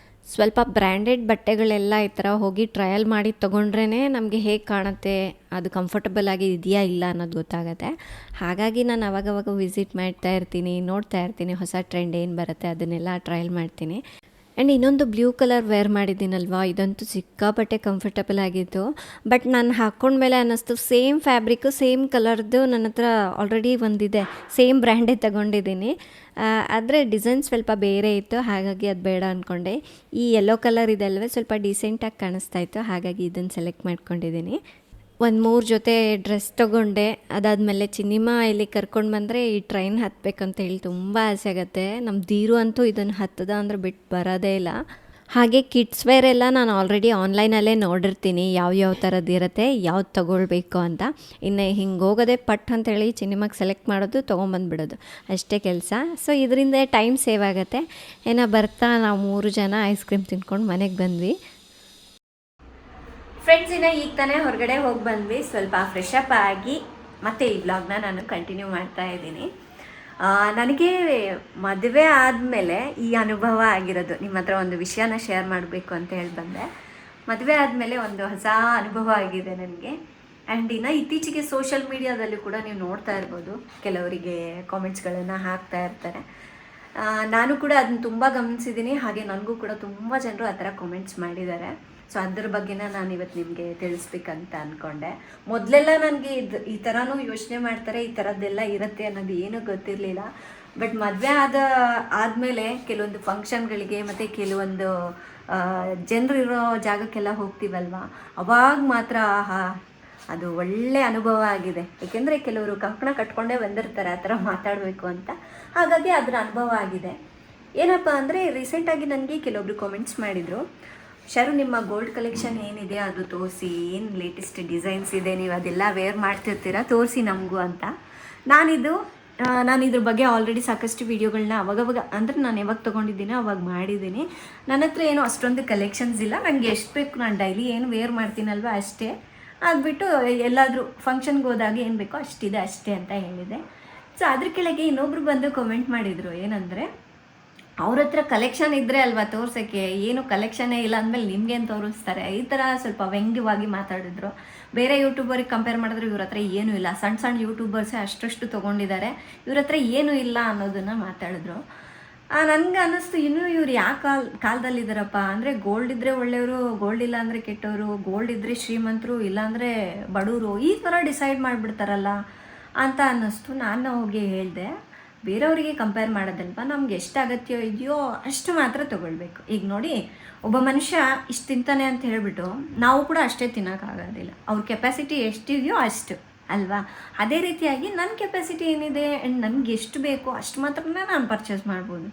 ಸ್ವಲ್ಪ ಬ್ರ್ಯಾಂಡೆಡ್ ಬಟ್ಟೆಗಳೆಲ್ಲ ಈ ಥರ ಹೋಗಿ ಟ್ರಯಲ್ ಮಾಡಿ ತೊಗೊಂಡ್ರೇ ನಮಗೆ ಹೇಗೆ ಕಾಣುತ್ತೆ, ಅದು ಕಂಫರ್ಟಬಲ್ ಆಗಿ ಇದೆಯಾ ಇಲ್ಲ ಅನ್ನೋದು ಗೊತ್ತಾಗುತ್ತೆ. ಹಾಗಾಗಿ ನಾನು ಅವಾಗವಾಗ ವಿಸಿಟ್ ಮಾಡ್ತಾ ಇರ್ತೀನಿ, ನೋಡ್ತಾ ಇರ್ತೀನಿ ಹೊಸ ಟ್ರೆಂಡ್ ಏನು ಬರುತ್ತೆ ಅದನ್ನೆಲ್ಲ ಟ್ರಯಲ್ ಮಾಡ್ತೀನಿ. ಆ್ಯಂಡ್ ಇನ್ನೊಂದು ಬ್ಲೂ ಕಲರ್ ವೇರ್ ಮಾಡಿದ್ದೀನಲ್ವಾ, ಇದಂತೂ ಸಿಕ್ಕಾಪಟ್ಟೆ ಕಂಫರ್ಟಬಲ್ ಆಗಿತ್ತು. ಬಟ್ ನಾನು ಹಾಕ್ಕೊಂಡ್ಮೇಲೆ ಅನ್ನಿಸ್ತು ಸೇಮ್ ಫ್ಯಾಬ್ರಿಕ್ಕು ಸೇಮ್ ಕಲರ್ದು ನನ್ನ ಹತ್ರ ಆಲ್ರೆಡಿ ಒಂದಿದೆ, ಸೇಮ್ ಬ್ರ್ಯಾಂಡೇ ತೊಗೊಂಡಿದ್ದೀನಿ. ಆದರೆ ಡಿಸೈನ್ ಸ್ವಲ್ಪ ಬೇರೆ ಇತ್ತು, ಹಾಗಾಗಿ ಅದು ಬೇಡ ಅಂದ್ಕೊಂಡೆ. ಈ ಯೆಲ್ಲೋ ಕಲರ್ ಇದೆಲ್ವೇ ಸ್ವಲ್ಪ ಡೀಸೆಂಟಾಗಿ ಕಾಣಿಸ್ತಾ ಇತ್ತು, ಹಾಗಾಗಿ ಇದನ್ನು ಸೆಲೆಕ್ಟ್ ಮಾಡ್ಕೊಂಡಿದ್ದೀನಿ. ಒಂದು 3 ಜೊತೆ ಡ್ರೆಸ್ ತೊಗೊಂಡೆ. ಅದಾದಮೇಲೆ ಚಿನ್ನಿಮಾ ಇಲ್ಲಿ ಕರ್ಕೊಂಡು ಬಂದರೆ ಈ ಟ್ರೈನ್ ಹತ್ತಬೇಕಂತ ಹೇಳಿ ತುಂಬ ಆಸೆ ಆಗುತ್ತೆ. ನಮ್ಮ ಧೀರು ಅಂತೂ ಇದನ್ನು ಹತ್ತದ ಅಂದರೆ ಬಿಟ್ಟು ಬರೋದೇ ಇಲ್ಲ. ಹಾಗೆ ಕಿಡ್ಸ್ ವೇರ್ ಎಲ್ಲ ನಾನು ಆಲ್ರೆಡಿ ಆನ್ಲೈನಲ್ಲೇ ನೋಡಿರ್ತೀನಿ ಯಾವ ಥರದ್ದು ಇರುತ್ತೆ, ಯಾವ್ದು ತೊಗೊಳ್ಬೇಕು ಅಂತ. ಇನ್ನು ಹಿಂಗೆ ಹೋಗೋದೆ ಪಟ್ ಅಂತೇಳಿ ಚಿನ್ನಿಮಾಗೆ ಸೆಲೆಕ್ಟ್ ಮಾಡೋದು, ತೊಗೊಂಬಂದುಬಿಡೋದು, ಅಷ್ಟೇ ಕೆಲಸ. ಸೊ ಇದರಿಂದ ಟೈಮ್ ಸೇವ್ ಆಗುತ್ತೆ. ಏನೋ ಬರ್ತಾ ನಾವು 3 ಜನ ಐಸ್ ಕ್ರೀಮ್ ತಿನ್ಕೊಂಡು ಮನೆಗೆ ಬಂದ್ವಿ. ಫ್ರೆಂಡ್ಸ್, ಇನ್ನು ಈಗ ತಾನೇ ಹೊರಗಡೆ ಹೋಗಿ ಬಂದ್ವಿ. ಸ್ವಲ್ಪ ಫ್ರೆಶ್ ಅಪ್ ಆಗಿ ಮತ್ತೆ ಈ ವ್ಲಾಗ್ನ ನಾನು ಕಂಟಿನ್ಯೂ ಮಾಡ್ತಾ ಇದ್ದೀನಿ. ನನಗೆ ಮದುವೆ ಆದಮೇಲೆ ಈ ಅನುಭವ ಆಗಿರೋದು, ನಿಮ್ಮ ಹತ್ರ ಒಂದು ವಿಷಯನ ಶೇರ್ ಮಾಡಬೇಕು ಅಂತ ಹೇಳಿ ಬಂದೆ. ಮದುವೆ ಆದಮೇಲೆ ಒಂದು ಹೊಸ ಅನುಭವ ಆಗಿದೆ ನನಗೆ. ಆ್ಯಂಡ್ ಇನ್ನು ಇತ್ತೀಚೆಗೆ ಸೋಷಿಯಲ್ ಮೀಡಿಯಾದಲ್ಲಿ ಕೂಡ ನೀವು ನೋಡ್ತಾ ಇರ್ಬೋದು, ಕೆಲವರಿಗೆ ಕಾಮೆಂಟ್ಸ್ಗಳನ್ನು ಹಾಕ್ತಾ ಇರ್ತಾರೆ. ನಾನು ಕೂಡ ಅದನ್ನ ತುಂಬ ಗಮನಿಸಿದ್ದೀನಿ. ಹಾಗೆ ನನಗೂ ಕೂಡ ತುಂಬ ಜನರು ಆ ಥರ ಕಾಮೆಂಟ್ಸ್ ಮಾಡಿದ್ದಾರೆ. ಸೊ ಅದ್ರ ಬಗ್ಗೆನ ನಾನು ಇವತ್ತು ನಿಮಗೆ ತಿಳಿಸ್ಬೇಕಂತ ಅಂದ್ಕೊಂಡೆ. ಮೊದಲೆಲ್ಲ ನನಗೆ ಈ ಥರನೂ ಯೋಚನೆ ಮಾಡ್ತಾರೆ, ಈ ಥರದ್ದೆಲ್ಲ ಇರುತ್ತೆ ಅನ್ನೋದು ಏನೂ ಗೊತ್ತಿರಲಿಲ್ಲ. ಬಟ್ ಮದುವೆ ಆದಮೇಲೆ ಕೆಲವೊಂದು ಫಂಕ್ಷನ್ಗಳಿಗೆ ಮತ್ತು ಕೆಲವೊಂದು ಜನರು ಇರೋ ಜಾಗಕ್ಕೆಲ್ಲ ಹೋಗ್ತೀವಲ್ವ, ಅವಾಗ ಮಾತ್ರ ಅದು ಒಳ್ಳೆ ಅನುಭವ ಆಗಿದೆ. ಏಕೆಂದರೆ ಕೆಲವರು ಕಂಕಣ ಕಟ್ಕೊಂಡೇ ಬಂದಿರ್ತಾರೆ ಆ ಥರ ಮಾತಾಡಬೇಕು ಅಂತ. ಹಾಗಾಗಿ ಅದರ ಅನುಭವ ಆಗಿದೆ. ಏನಪ್ಪ ಅಂದರೆ ರೀಸೆಂಟಾಗಿ ನನಗೆ ಕೆಲವೊಬ್ರು ಕಾಮೆಂಟ್ಸ್ ಮಾಡಿದರು, ಶರು ನಿಮ್ಮ ಗೋಲ್ಡ್ ಕಲೆಕ್ಷನ್ ಏನಿದೆ ಅದು ತೋರಿಸಿ, ಏನು ಲೇಟೆಸ್ಟ್ ಡಿಸೈನ್ಸ್ ಇದೆ, ನೀವು ಅದೆಲ್ಲ ವೇರ್ ಮಾಡ್ತಿರ್ತೀರ, ತೋರಿಸಿ ನಮಗೂ ಅಂತ. ನಾನು ಇದ್ರ ಬಗ್ಗೆ ಆಲ್ರೆಡಿ ಸಾಕಷ್ಟು ವೀಡಿಯೋಗಳನ್ನ ಅವಾಗವಾಗ, ಅಂದರೆ ನಾನು ಯಾವಾಗ ತೊಗೊಂಡಿದ್ದೀನೋ ಅವಾಗ ಮಾಡಿದ್ದೀನಿ. ನನ್ನ ಹತ್ರ ಏನೋ ಅಷ್ಟೊಂದು ಕಲೆಕ್ಷನ್ಸ್ ಇಲ್ಲ, ನನಗೆ ಎಷ್ಟು ಬೇಕು ನಾನು ಡೈಲಿ ಏನು ವೇರ್ ಮಾಡ್ತೀನಲ್ವ ಅಷ್ಟೇ. ಅದ್ಬಿಟ್ಟು ಎಲ್ಲಾದರೂ ಫಂಕ್ಷನ್ಗೆ ಹೋದಾಗ ಏನು ಬೇಕೋ ಅಷ್ಟಿದೆ ಅಷ್ಟೇ ಅಂತ ಹೇಳಿದೆ. ಸೊ ಅದ್ರ ಕೆಳಗೆ ಇನ್ನೊಬ್ರು ಬಂದು ಕಮೆಂಟ್ ಮಾಡಿದರು, ಏನಂದರೆ ಅವ್ರ ಹತ್ರ ಕಲೆಕ್ಷನ್ ಇದ್ದರೆ ಅಲ್ವಾ ತೋರ್ಸೋಕ್ಕೆ, ಏನು ಕಲೆಕ್ಷನ್ನೇ ಇಲ್ಲ ಅಂದಮೇಲೆ ನಿಮ್ಗೇನು ತೋರಿಸ್ತಾರೆ, ಈ ಥರ ಸ್ವಲ್ಪ ವ್ಯಂಗ್ಯವಾಗಿ ಮಾತಾಡಿದ್ರು. ಬೇರೆ ಯೂಟ್ಯೂಬರಿಗೆ ಕಂಪೇರ್ ಮಾಡಿದ್ರೆ ಇವ್ರ ಹತ್ರ ಏನೂ ಇಲ್ಲ, ಸಣ್ಣ ಯೂಟ್ಯೂಬರ್ಸೇ ಅಷ್ಟು ತೊಗೊಂಡಿದ್ದಾರೆ, ಇವ್ರ ಹತ್ರ ಏನೂ ಇಲ್ಲ ಅನ್ನೋದನ್ನು ಮಾತಾಡಿದ್ರು. ನನಗೆ ಅನ್ನಿಸ್ತು, ಇನ್ನೂ ಇವ್ರು ಯಾವ ಕಾಲದಲ್ಲಿದ್ದಾರಪ್ಪ, ಅಂದರೆ ಗೋಲ್ಡ್ ಇದ್ದರೆ ಒಳ್ಳೆಯವರು, ಗೋಲ್ಡ್ ಇಲ್ಲ ಅಂದರೆ ಕೆಟ್ಟವರು, ಗೋಲ್ಡ್ ಇದ್ದರೆ ಶ್ರೀಮಂತರು, ಇಲ್ಲಾಂದರೆ ಬಡವರು, ಈ ಥರ ಡಿಸೈಡ್ ಮಾಡಿಬಿಡ್ತಾರಲ್ಲ ಅಂತ ಅನ್ನಿಸ್ತು. ನಾನು ಹೋಗಿ ಹೇಳಿದೆ, ಬೇರೆಯವರಿಗೆ ಕಂಪೇರ್ ಮಾಡೋದಲ್ವ, ನಮ್ಗೆ ಎಷ್ಟು ಅಗತ್ಯ ಇದೆಯೋ ಅಷ್ಟು ಮಾತ್ರ ತೊಗೊಳ್ಬೇಕು. ಈಗ ನೋಡಿ, ಒಬ್ಬ ಮನುಷ್ಯ ಇಷ್ಟು ತಿಂತಾನೆ ಅಂತ ಹೇಳಿಬಿಟ್ಟು ನಾವು ಕೂಡ ಅಷ್ಟೇ ತಿನ್ನೋಕ್ಕಾಗೋದಿಲ್ಲ. ಅವ್ರ ಕೆಪಾಸಿಟಿ ಎಷ್ಟಿದೆಯೋ ಅಷ್ಟು ಅಲ್ವಾ. ಅದೇ ರೀತಿಯಾಗಿ ನನ್ನ ಕೆಪಾಸಿಟಿ ಏನಿದೆ ಆ್ಯಂಡ್ ನನಗೆ ಎಷ್ಟು ಬೇಕೋ ಅಷ್ಟು ಮಾತ್ರನೇ ನಾನು ಪರ್ಚೇಸ್ ಮಾಡ್ಬೋದು.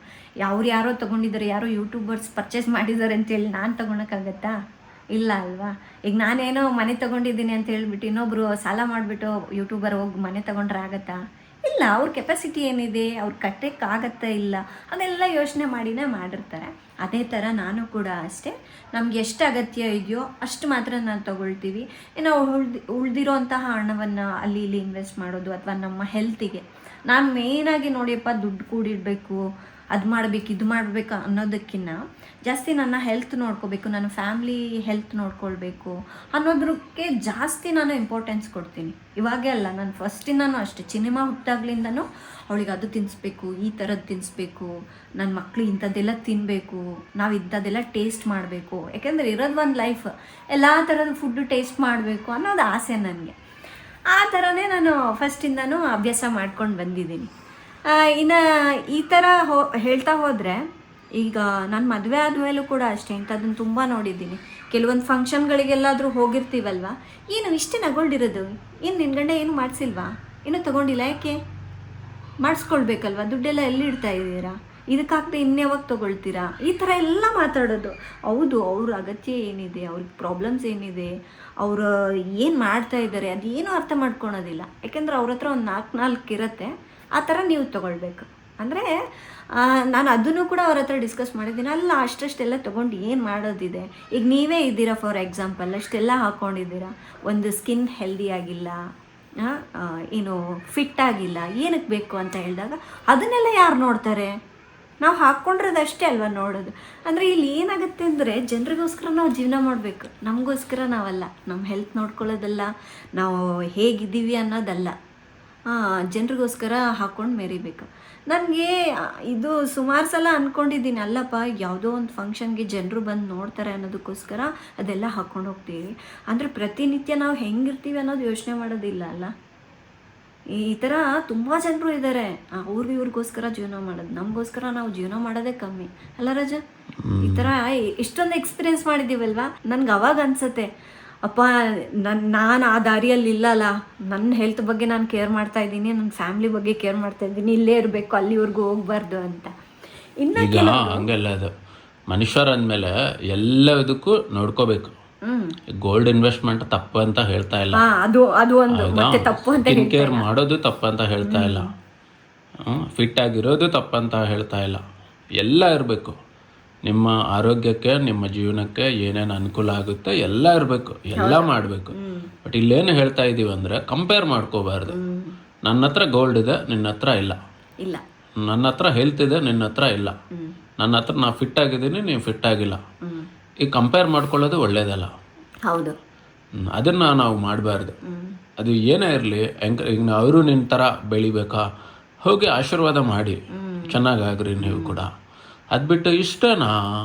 ಯಾರೋ ತೊಗೊಂಡಿದ್ದಾರೆ, ಯಾರೋ ಯೂಟ್ಯೂಬರ್ಸ್ ಪರ್ಚೇಸ್ ಮಾಡಿದ್ದಾರೆ ಅಂತೇಳಿ ನಾನು ತೊಗೊಳಕ್ಕಾಗತ್ತಾ? ಇಲ್ಲ ಅಲ್ವಾ. ಈಗ ನಾನೇನೋ ಮನೆ ತೊಗೊಂಡಿದ್ದೀನಿ ಅಂತ ಹೇಳ್ಬಿಟ್ಟು ಇನ್ನೊಬ್ಬರು ಸಾಲ ಮಾಡಿಬಿಟ್ಟು ಯೂಟ್ಯೂಬರ್ ಹೋಗಿ ಮನೆ ತೊಗೊಂಡ್ರೆ ಆಗತ್ತಾ? ಇಲ್ಲ. ಅವ್ರ ಕೆಪಾಸಿಟಿ ಏನಿದೆ, ಅವ್ರು ಕಟ್ಟೋಕ್ಕಾಗತ್ತಾ ಇಲ್ಲ, ಅದೆಲ್ಲ ಯೋಚನೆ ಮಾಡಿನೇ ಮಾಡಿರ್ತಾರೆ. ಅದೇ ಥರ ನಾನು ಕೂಡ ಅಷ್ಟೇ, ನಮ್ಗೆ ಎಷ್ಟು ಅಗತ್ಯ ಇದೆಯೋ ಅಷ್ಟು ಮಾತ್ರ ನಾನು ತೊಗೊಳ್ತೀವಿ. ಇನ್ನು ಉಳಿದಿರೋಂತಹ ಹಣವನ್ನು ಅಲ್ಲಿ ಇಲ್ಲಿ ಇನ್ವೆಸ್ಟ್ ಮಾಡೋದು ಅಥವಾ ನಮ್ಮ ಹೆಲ್ತಿಗೆ, ನಾನು ಮೇಯ್ನಾಗಿ ನೋಡಿಯಪ್ಪ ದುಡ್ಡು ಕೂಡಿಡಬೇಕು, ಅದು ಮಾಡಬೇಕು ಇದು ಮಾಡಬೇಕು ಅನ್ನೋದಕ್ಕಿಂತ ಜಾಸ್ತಿ ನನ್ನ ಹೆಲ್ತ್ ನೋಡ್ಕೋಬೇಕು, ನನ್ನ ಫ್ಯಾಮ್ಲಿ ಹೆಲ್ತ್ ನೋಡ್ಕೊಳ್ಬೇಕು ಅನ್ನೋದಕ್ಕೆ ಜಾಸ್ತಿ ನಾನು ಇಂಪಾರ್ಟೆನ್ಸ್ ಕೊಡ್ತೀನಿ. ಇವಾಗೇ ಅಲ್ಲ, ನಾನು ಫಸ್ಟಿಂದನೂ ಅಷ್ಟೇ, ಸಿನಿಮಾ ಹುಟ್ಟಾಗ್ಲಿಂದನೂ ಅವಳಿಗೆ ಅದು ತಿನ್ನಿಸ್ಬೇಕು, ಈ ಥರದ್ದು ತಿನ್ನಿಸ್ಬೇಕು, ನನ್ನ ಮಕ್ಕಳು ಇಂಥದ್ದೆಲ್ಲ ತಿನ್ನಬೇಕು, ನಾವು ಇಂಥದ್ದೆಲ್ಲ ಟೇಸ್ಟ್ ಮಾಡಬೇಕು. ಯಾಕೆಂದರೆ ಇರೋದು ಒಂದು ಲೈಫ್, ಎಲ್ಲ ಥರದ ಫುಡ್ಡು ಟೇಸ್ಟ್ ಮಾಡಬೇಕು ಅನ್ನೋದು ಆಸೆ ನನಗೆ. ಆ ಥರನೇ ನಾನು ಫಸ್ಟಿಂದನೂ ಅಭ್ಯಾಸ ಮಾಡ್ಕೊಂಡು ಬಂದಿದ್ದೀನಿ. ಇನ್ನು ಈ ಥರ ಹೇಳ್ತಾ ಹೋದರೆ, ಈಗ ನಾನು ಮದುವೆ ಆದಮೇಲೂ ಕೂಡ ಅಷ್ಟೇ ಇಂಥದ್ದನ್ನು ತುಂಬ ನೋಡಿದ್ದೀನಿ. ಕೆಲವೊಂದು ಫಂಕ್ಷನ್ಗಳಿಗೆಲ್ಲಾದರೂ ಹೋಗಿರ್ತೀವಲ್ವ, ಏನು ಇಷ್ಟೇ ನಗೊಳ್ದಿರೋದು, ಏನು ನಿನ್ನ ಗಂಡ ಏನು ಮಾಡಿಸಿಲ್ವಾ, ಇನ್ನೂ ತೊಗೊಂಡಿಲ್ಲ, ಯಾಕೆ ಮಾಡಿಸ್ಕೊಳ್ಬೇಕಲ್ವ, ದುಡ್ಡೆಲ್ಲ ಎಲ್ಲಿ ಇಡ್ತಾ ಇದ್ದೀರಾ, ಇದಕ್ಕಾಗದೆ ಇನ್ಯಾವಾಗ ತೊಗೊಳ್ತೀರಾ, ಈ ಥರ ಎಲ್ಲ ಮಾತಾಡೋದು. ಹೌದು, ಅವ್ರ ಅಗತ್ಯ ಏನಿದೆ, ಅವ್ರಿಗೆ ಪ್ರಾಬ್ಲಮ್ಸ್ ಏನಿದೆ, ಅವರು ಏನು ಮಾಡ್ತಾ ಇದ್ದಾರೆ ಅದೇನೂ ಅರ್ಥ ಮಾಡ್ಕೊಳೋದಿಲ್ಲ. ಯಾಕೆಂದರೆ ಅವ್ರ ಹತ್ರ ಒಂದು 4 ಇರುತ್ತೆ, ಆ ಥರ ನೀವು ತೊಗೊಳ್ಬೇಕು. ಅಂದರೆ ನಾನು ಅದನ್ನು ಕೂಡ ಅವ್ರ ಹತ್ರ ಡಿಸ್ಕಸ್ ಮಾಡಿದ್ದೀನಿ. ಅಲ್ಲ, ಅಷ್ಟೆಲ್ಲ ತೊಗೊಂಡು ಏನು ಮಾಡೋದಿದೆ, ಈಗ ನೀವೇ ಇದ್ದೀರಾ ಫಾರ್ ಎಕ್ಸಾಂಪಲ್, ಅಷ್ಟೆಲ್ಲ ಹಾಕ್ಕೊಂಡಿದ್ದೀರಾ, ಒಂದು ಸ್ಕಿನ್ ಹೆಲ್ದಿ ಆಗಿಲ್ಲ, ಏನು ಫಿಟ್ ಆಗಿಲ್ಲ, ಏನಕ್ಕೆ ಬೇಕು ಅಂತ ಹೇಳಿದಾಗ ಅದನ್ನೆಲ್ಲ ಯಾರು ನೋಡ್ತಾರೆ? ನಾವು ಹಾಕ್ಕೊಂಡಿರೋದಷ್ಟೇ ಅಲ್ವಾ ನೋಡೋದು. ಅಂದರೆ ಇಲ್ಲಿ ಏನಾಗುತ್ತೆ ಅಂದರೆ, ಜನರಿಗೋಸ್ಕರ ನಾವು ಜೀವನ ಮಾಡಬೇಕು, ನಮಗೋಸ್ಕರ ನಾವಲ್ಲ. ನಮ್ಮ ಹೆಲ್ತ್ ನೋಡ್ಕೊಳ್ಳೋದಲ್ಲ, ನಾವು ಹೇಗಿದ್ದೀವಿ ಅನ್ನೋದಲ್ಲ. ಜನರಿಗೋಸ್ಕರ ಹಾಕ್ಕೊಂಡು ಮೆರಿಬೇಕು. ನನಗೆ ಇದು ಸುಮಾರು ಸಲ ಅಂದ್ಕೊಂಡಿದ್ದೀನಿ, ಅಲ್ಲಪ್ಪ ಯಾವುದೋ ಒಂದು ಫಂಕ್ಷನ್ಗೆ ಜನರು ಬಂದು ನೋಡ್ತಾರೆ ಅನ್ನೋದಕ್ಕೋಸ್ಕರ ಅದೆಲ್ಲ ಹಾಕ್ಕೊಂಡು ಹೋಗ್ತೀವಿ. ಅಂದರೆ ಪ್ರತಿನಿತ್ಯ ನಾವು ಹೆಂಗಿರ್ತೀವಿ ಅನ್ನೋದು ಯೋಚನೆ ಮಾಡೋದಿಲ್ಲ ಅಲ್ಲ. ಈ ಥರ ತುಂಬ ಜನರು ಇದ್ದಾರೆ, ಇವ್ರಿಗೋಸ್ಕರ ಜೀವನ ಮಾಡೋದು, ನಮಗೋಸ್ಕರ ನಾವು ಜೀವನ ಮಾಡೋದೇ ಕಮ್ಮಿ ಅಲ್ಲ ರಾಜ? ಈ ಥರ ಎಷ್ಟೊಂದು ಎಕ್ಸ್ಪೀರಿಯೆನ್ಸ್ ಮಾಡಿದ್ದೀವಲ್ವಾ. ನನ್ಗೆ ಅವಾಗ ಅನ್ಸುತ್ತೆ, ಅಪ್ಪ ನಾನು ಆ ದಾರಿಯಲ್ಲಿ ಇಲ್ಲಲ್ಲ, ನನ್ನ ಹೆಲ್ತ್ ಬಗ್ಗೆ ನಾನು ಕೇರ್ ಮಾಡ್ತಾ ಇದ್ದೀನಿ, ನನ್ನ ಫ್ಯಾಮಿಲಿ ಬಗ್ಗೆ ಕೇರ್ ಮಾಡ್ತಾ ಇದ್ದೀನಿ, ಇಲ್ಲೇ ಇರಬೇಕು, ಅಲ್ಲಿವರೆಗೂ ಹೋಗ್ಬಾರ್ದು ಅಂತ. ಇನ್ನು ಈಗ ಹಂಗೆಲ್ಲ ಅದು ಮನುಷ್ಯರ ಅಂದಮೇಲೆ ಎಲ್ಲದಕ್ಕೂ ನೋಡ್ಕೋಬೇಕು. ಗೋಲ್ಡ್ ಇನ್ವೆಸ್ಟ್ಮೆಂಟ್ ತಪ್ಪು ಅಂತ ಹೇಳ್ತಾ ಇಲ್ಲ, ಅದು ಒಂದು ಮತ್ತೆ ತಪ್ಪು ಅಂತ ಸ್ಕಿನ್ ಕೇರ್ ಮಾಡೋದು ತಪ್ಪಂತ ಹೇಳ್ತಾ ಇಲ್ಲ, ಫಿಟ್ ಆಗಿರೋದು ತಪ್ಪಂತ ಹೇಳ್ತಾ ಇಲ್ಲ. ಎಲ್ಲ ಇರಬೇಕು, ನಿಮ್ಮ ಆರೋಗ್ಯಕ್ಕೆ ನಿಮ್ಮ ಜೀವನಕ್ಕೆ ಏನೇನು ಅನುಕೂಲ ಆಗುತ್ತೆ ಎಲ್ಲ ಇರಬೇಕು, ಎಲ್ಲ ಮಾಡಬೇಕು. ಬಟ್ ಇಲ್ಲೇನು ಹೇಳ್ತಾ ಇದ್ದೀವಿ ಅಂದರೆ ಕಂಪೇರ್ ಮಾಡ್ಕೋಬಾರ್ದು. ನನ್ನ ಹತ್ರ ಗೋಲ್ಡ್ ಇದೆ, ನಿನ್ನ ಹತ್ರ ಇಲ್ಲ, ನನ್ನ ಹತ್ರ ಹೆಲ್ತ್ ಇದೆ, ನಿನ್ನ ಹತ್ರ ಇಲ್ಲ, ನನ್ನ ಹತ್ರ ನಾ ಫಿಟ್ ಆಗಿದ್ದೀನಿ, ನೀವು ಫಿಟ್ ಆಗಿಲ್ಲ. ಈ ಕಂಪೇರ್ ಮಾಡ್ಕೊಳ್ಳೋದು ಒಳ್ಳೇದಲ್ಲ. ಹೌದು, ಅದನ್ನು ನಾವು ಮಾಡಬಾರ್ದು. ಅದು ಏನೇ ಇರಲಿ, ಈಗ ಅವರು ನಿನ್ನ ಥರ ಬೆಳಿಬೇಕಾ, ಹೋಗಿ ಆಶೀರ್ವಾದ ಮಾಡಿ ಚೆನ್ನಾಗಾಗ್ರಿ ನೀವು ಕೂಡ. ಅದು ಬಿಟ್ಟು ಇಷ್ಟನಾ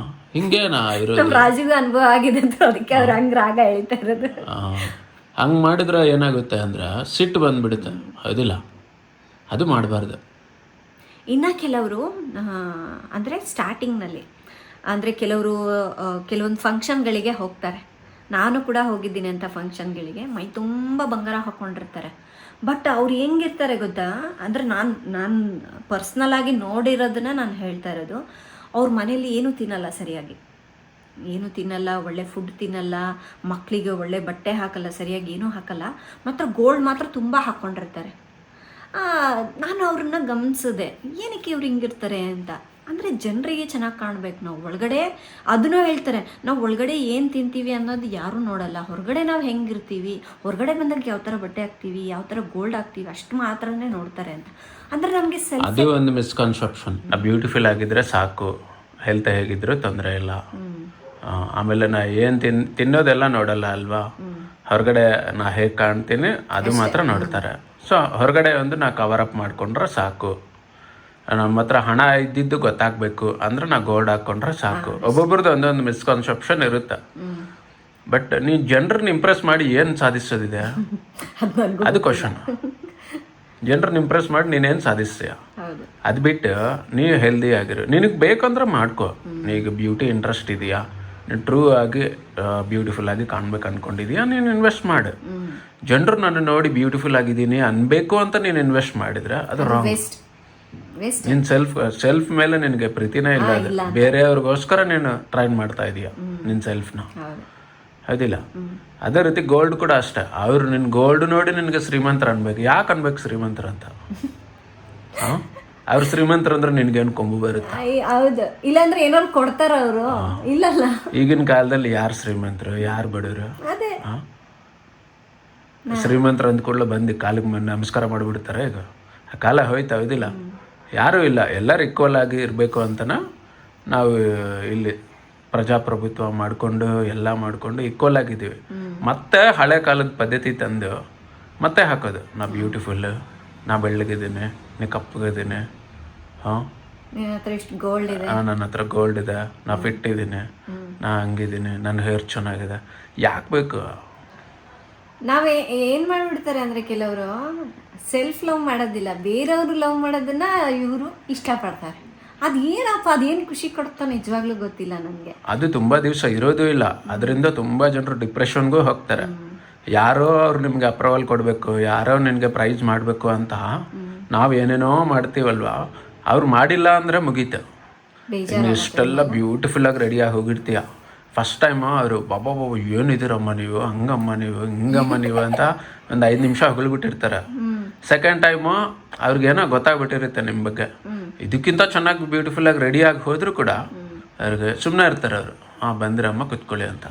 ಹಿಂಗೇನಾ ಇರೋದು? ರಾಜುಗೂ ಅನುಭವ ಆಗಿದೆ ಅಂತ ಅದಕ್ಕೆ ಅವ್ರು ಹಂಗೆ ರಾಗ ಹೇಳ್ತಾ ಇರೋದು. ಹಂಗೆ ಮಾಡಿದ್ರೆ ಏನಾಗುತ್ತೆ ಅಂದರೆ ಸಿಟ್ಟು ಬಂದುಬಿಡುತ್ತೆ, ಹೌದಿಲ್ಲ? ಅದು ಮಾಡಬಾರ್ದು. ಇನ್ನು ಕೆಲವರು ಅಂದರೆ ಸ್ಟಾರ್ಟಿಂಗ್ನಲ್ಲಿ ಅಂದರೆ ಕೆಲವೊಂದು ಫಂಕ್ಷನ್ಗಳಿಗೆ ಹೋಗ್ತಾರೆ. ನಾನು ಕೂಡ ಹೋಗಿದ್ದೀನಿ ಅಂಥ ಫಂಕ್ಷನ್ಗಳಿಗೆ. ಮೈ ತುಂಬ ಬಂಗಾರ ಹಾಕ್ಕೊಂಡಿರ್ತಾರೆ. ಬಟ್ ಅವ್ರು ಹೆಂಗಿರ್ತಾರೆ ಗೊತ್ತಾ, ಅಂದರೆ ನಾನು ಪರ್ಸ್ನಲಾಗಿ ನೋಡಿರೋದನ್ನ ನಾನು ಹೇಳ್ತಾ ಇರೋದು. ಅವ್ರ ಮನೇಲಿ ಏನೂ ತಿನ್ನಲ್ಲ, ಸರಿಯಾಗಿ ಏನೂ ತಿನ್ನಲ್ಲ, ಒಳ್ಳೆ ಫುಡ್ ತಿನ್ನಲ್ಲ, ಮಕ್ಕಳಿಗೆ ಒಳ್ಳೆ ಬಟ್ಟೆ ಹಾಕಲ್ಲ, ಸರಿಯಾಗಿ ಏನೂ ಹಾಕಲ್ಲ, ಮಾತ್ರ ಗೋಲ್ಡ್ ಮಾತ್ರ ತುಂಬ ಹಾಕ್ಕೊಂಡಿರ್ತಾರೆ. ನಾನು ಅವ್ರನ್ನ ಗಮನಿಸಿದೆ, ಏನಕ್ಕೆ ಇವ್ರು ಹಿಂಗಿರ್ತಾರೆ ಅಂತ. ಅಂದರೆ ಜನರಿಗೆ ಚೆನ್ನಾಗಿ ಕಾಣಬೇಕು, ನಾವು ಒಳಗಡೆ ಅದನ್ನೂ ಹೇಳ್ತಾರೆ, ನಾವು ಒಳಗಡೆ ಏನು ತಿಂತೀವಿ ಅನ್ನೋದು ಯಾರೂ ನೋಡಲ್ಲ, ಹೊರಗಡೆ ನಾವು ಹೆಂಗಿರ್ತೀವಿ, ಹೊರಗಡೆ ಬಂದಾಗ ಯಾವ ಥರ ಬಟ್ಟೆ ಹಾಕ್ತೀವಿ, ಯಾವ ಥರ ಗೋಲ್ಡ್ ಹಾಕ್ತೀವಿ, ಅಷ್ಟು ಮಾತ್ರನೇ ನೋಡ್ತಾರೆ ಅಂತ. ಅಂದರೆ ನಮಗೆ ಅದು ಒಂದು ಮಿಸ್ಕನ್ಸೆಪ್ಷನ್. ಬ್ಯೂಟಿಫುಲ್ ಆಗಿದ್ರೆ ಸಾಕು, ಹೆಲ್ತ್ ಹೇಗಿದ್ರು ತೊಂದರೆ ಇಲ್ಲ. ಆಮೇಲೆ ನಾ ಏನು ತಿನ್ನೋದೆಲ್ಲ ನೋಡಲ್ಲ ಅಲ್ವಾ, ಹೊರಗಡೆ ನಾ ಹೇಗೆ ಕಾಣ್ತೀನಿ ಅದು ಮಾತ್ರ ನೋಡ್ತಾರೆ. ಸೊ ಹೊರಗಡೆ ಒಂದು ನಾ ಕವರ್ ಅಪ್ ಮಾಡಿಕೊಂಡ್ರೆ ಸಾಕು, ನಮ್ಮ ಹತ್ರ ಹಣ ಇದ್ದಿದ್ದು ಗೊತ್ತಾಗಬೇಕು ಅಂದ್ರೆ ನಾ ಗೋಲ್ಡ್ ಹಾಕ್ಕೊಂಡ್ರೆ ಸಾಕು. ಒಬ್ಬೊಬ್ರದ್ದು ಒಂದೊಂದು ಮಿಸ್ಕನ್ಸೆಪ್ಷನ್ ಇರುತ್ತೆ. ಬಟ್ ನೀ ಜನರನ್ನ ಇಂಪ್ರೆಸ್ ಮಾಡಿ ಏನು ಸಾಧಿಸೋದಿದೆ, ಅದು ಕ್ವಶನ್. ಜನರನ್ನ ಇಂಪ್ರೆಸ್ ಮಾಡಿ ನೀನೇನು ಸಾಧಿಸ್ತೀಯ? ಅದು ಬಿಟ್ಟು ನೀವು ಹೆಲ್ದಿ ಆಗಿರು, ನಿನಗೆ ಬೇಕಂದ್ರೆ ಮಾಡ್ಕೊ. ನೀಗ ಬ್ಯೂಟಿ ಇಂಟ್ರೆಸ್ಟ್ ಇದೆಯಾ, ನೀನು ಟ್ರೂ ಆಗಿ ಬ್ಯೂಟಿಫುಲ್ ಆಗಿ ಕಾಣ್ಬೇಕು ಅಂದ್ಕೊಂಡಿದೀಯಾ, ನೀನು ಇನ್ವೆಸ್ಟ್ ಮಾಡು. ಜನರು ನನ್ನ ನೋಡಿ ಬ್ಯೂಟಿಫುಲ್ ಆಗಿದ್ದೀನಿ ಅನ್ಬೇಕು ಅಂತ ನೀನು ಇನ್ವೆಸ್ಟ್ ಮಾಡಿದ್ರೆ ಅದು ರಾಂಗ್. ನಿನ್ನ ಸೆಲ್ಫ್ ಮೇಲೆ ನಿನಗೆ ಪ್ರೀತಿನೇ ಇಲ್ಲ, ಬೇರೆಯವ್ರಿಗೋಸ್ಕರ ನೀನು ಟ್ರೈ ಮಾಡ್ತಾ ಇದೀಯ ನಿನ್ನ ಸೆಲ್ಫ್ನ, ಹೌದಿಲ್ಲ? ಅದೇ ರೀತಿ ಗೋಲ್ಡ್ ಕೂಡ ಅಷ್ಟೇ. ಅವ್ರು ನಿನ್ನ ಗೋಲ್ಡ್ ನೋಡಿ ನಿನಗೆ ಶ್ರೀಮಂತರ ಅನ್ಬೇಕು. ಯಾಕೆ ಅನ್ಬೇಕು ಶ್ರೀಮಂತರ ಅಂತ? ಅವ್ರು ಶ್ರೀಮಂತರ ಅಂದ್ರೆ ನಿನ್ಗೇನು ಕೊಂಬು ಬರುತ್ತೆ? ಹೌದು, ಇಲ್ಲಾಂದ್ರೆ ಏನೋ ಕೊಡ್ತಾರ ಅವರು. ಇಲ್ಲಲ್ಲ, ಈಗಿನ ಕಾಲದಲ್ಲಿ ಯಾರು ಶ್ರೀಮಂತರು, ಯಾರು ಬಡವರು? ಶ್ರೀಮಂತರ ಅಂದ್ಕೊಳ್ಳೋ ಬಂದು ಕಾಲಿಗೆ ನಮಸ್ಕಾರ ಮಾಡಿಬಿಡ್ತಾರೆ. ಈಗ ಆ ಕಾಲ ಹೋಯ್ತು, ಹೌದಿಲ್ಲ? ಯಾರೂ ಇಲ್ಲ, ಎಲ್ಲರೂ ಈಕ್ವಲ್ ಆಗಿ ಇರಬೇಕು ಅಂತನ ನಾವು ಇಲ್ಲಿ ಪ್ರಜಾಪ್ರಭುತ್ವ ಮಾಡಿಕೊಂಡು ಎಲ್ಲ ಮಾಡಿಕೊಂಡು ಈಕ್ವಲ್ ಆಗಿದ್ದೀವಿ. ಮತ್ತೆ ಹಳೆ ಕಾಲದ ಪದ್ಧತಿ ತಂದು ಮತ್ತೆ ಹಾಕೋದು, ನಾ ಬ್ಯೂಟಿಫುಲ್, ನಾ ಬೆಳ್ಳಗಿದ್ದೀನಿ, ನೀ ಕಪ್ಪಗಿದ್ದೀನಿ, ನನ್ನ ಹತ್ರ ಗೋಲ್ಡ್ ಇದೆ, ನಾ ಫಿಟ್ ಇದ್ದೀನಿ, ನಾ ಹಂಗಿದ್ದೀನಿ, ನನ್ನ ಹೇರ್ ಚೆನ್ನಾಗಿದೆ. ಯಾಕೆ ಬೇಕು? ನಾವೇ ಏನು ಮಾಡಿಬಿಡ್ತಾರೆ ಅಂದರೆ ಕೆಲವರು ಸೆಲ್ಫ್ ಲವ್ ಮಾಡೋದಿಲ್ಲ, ಬೇರೆಯವರು ಲವ್ ಮಾಡೋದನ್ನ ಇವರು ಇಷ್ಟಪಡ್ತಾರೆ. ಅದೇನಪ್ಪ, ಅದೇನು ಖುಷಿ ಕೊಡ್ತಾ ನಿಜವಾಗ್ಲೂ ಗೊತ್ತಿಲ್ಲ ನನಗೆ. ಅದು ತುಂಬ ದಿವಸ ಇರೋದು ಇಲ್ಲ, ಅದರಿಂದ ತುಂಬ ಜನರು ಡಿಪ್ರೆಷನ್ಗೂ ಹೋಗ್ತಾರೆ. ಯಾರೋ ಅವ್ರು ನಿಮ್ಗೆ ಅಪ್ರೂವಲ್ ಕೊಡಬೇಕು, ಯಾರೋ ನಿನಗೆ ಪ್ರೈಸ್ ಮಾಡಬೇಕು ಅಂತ ನಾವು ಏನೇನೋ ಮಾಡ್ತೀವಲ್ವಾ, ಅವ್ರು ಮಾಡಿಲ್ಲ ಅಂದರೆ ಮುಗೀತು. ಇಷ್ಟೆಲ್ಲ ಬ್ಯೂಟಿಫುಲ್ಲಾಗಿ ರೆಡಿಯಾಗಿ ಹೋಗಿರ್ತೀಯ. ಫಸ್ಟ್ ಟೈಮು ಅವರು ಬಾಬಾ ಏನಿದ್ದೀರಮ್ಮ ನೀವು, ಹಂಗಮ್ಮ ನೀವು, ಹಿಂಗಮ್ಮ ನೀವು ಅಂತ ಒಂದು 5 ನಿಮಿಷ ಹೊಗಳ್ಬಿಟ್ಟಿರ್ತಾರೆ. ಸೆಕೆಂಡ್ ಟೈಮು ಅವ್ರಿಗೇನೋ ಗೊತ್ತಾಗ್ಬಿಟ್ಟಿರುತ್ತೆ ನಿಮ್ಮ ಬಗ್ಗೆ. ಇದಕ್ಕಿಂತ ಚೆನ್ನಾಗಿ ಬ್ಯೂಟಿಫುಲ್ಲಾಗಿ ರೆಡಿಯಾಗಿ ಹೋದರೂ ಕೂಡ ಅವ್ರಿಗೆ ಸುಮ್ಮನೆ ಇರ್ತಾರೆ. ಅವರು ಬಂದಿರಮ್ಮ ಕುತ್ಕೊಳ್ಳಿ ಅಂತ.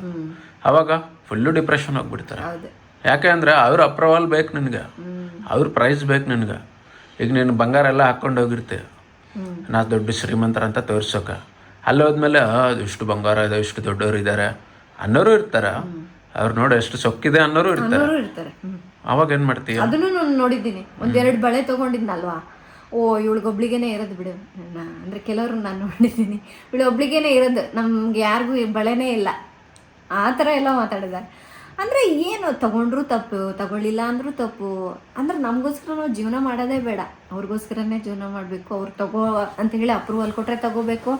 ಅವಾಗ ಫುಲ್ಲು ಡಿಪ್ರೆಷನ್ ಹೋಗ್ಬಿಡ್ತಾರೆ. ಯಾಕೆ ಅಂದರೆ ಅವ್ರ ಅಪ್ರೂವಲ್ ಬೇಕು ನಿನಗೆ, ಅವ್ರ ಪ್ರೈಸ್ ಬೇಕು ನಿನಗೆ. ಈಗ ನೀನು ಬಂಗಾರ ಎಲ್ಲ ಹಾಕ್ಕೊಂಡು ಹೋಗಿರ್ತೀಯ, ನಾ ದೊಡ್ಡ ಶ್ರೀಮಂತರ ಅಂತ ತೋರ್ಸೋಕೆ. ಅಲ್ಲಿ ಹೋದ್ಮೇಲೆ ಇಷ್ಟು ಬಂಗಾರ ಇದೆ, ಇಷ್ಟು ದೊಡ್ಡವರು ಇದ್ದಾರೆ ಅನ್ನೋರು ಇರ್ತಾರೆ. ಅವ್ರು ನೋಡಿ ಎಷ್ಟು ಸೊಕ್ಕಿದೆ ಅನ್ನೋರು ಇರ್ತಾರೆ. ಅವಾಗ ಏನು ಮಾಡ್ತೀಯ? ಅದನ್ನು ನಾನು ನೋಡಿದ್ದೀನಿ. ಒಂದೆರಡು ಬಳೆ ತೊಗೊಂಡಿದ್ನಲ್ವಾ, ಓ ಇವಳಿಗೊಬ್ಳಿಗೇನೆ ಇರೋದು ಬಿಡು. ಅಂದರೆ ಕೆಲವರು ನಾನು ನೋಡಿದ್ದೀನಿ, ಇವಳೊಬ್ಳಿಗೇನೆ ಇರೋದು, ನಮ್ಗೆ ಯಾರಿಗೂ ಬಳೆನೇ ಇಲ್ಲ, ಆ ಥರ ಎಲ್ಲ ಮಾತಾಡಿದ್ದಾರೆ. ಅಂದರೆ ಏನು ತಗೊಂಡ್ರೂ ತಪ್ಪು, ತಗೊಳ್ಳಿಲ್ಲ ಅಂದರೂ ತಪ್ಪು. ಅಂದರೆ ನಮಗೋಸ್ಕರ ನಾವು ಜೀವನ ಮಾಡೋದೇ ಬೇಡ, ಅವ್ರಿಗೋಸ್ಕರನೇ ಜೀವನ ಮಾಡಬೇಕು. ಅವ್ರು ತಗೋ ಅಂತ ಹೇಳಿ ಅಪ್ರೂವಲ್ ಕೊಟ್ಟರೆ ತಗೋಬೇಕು,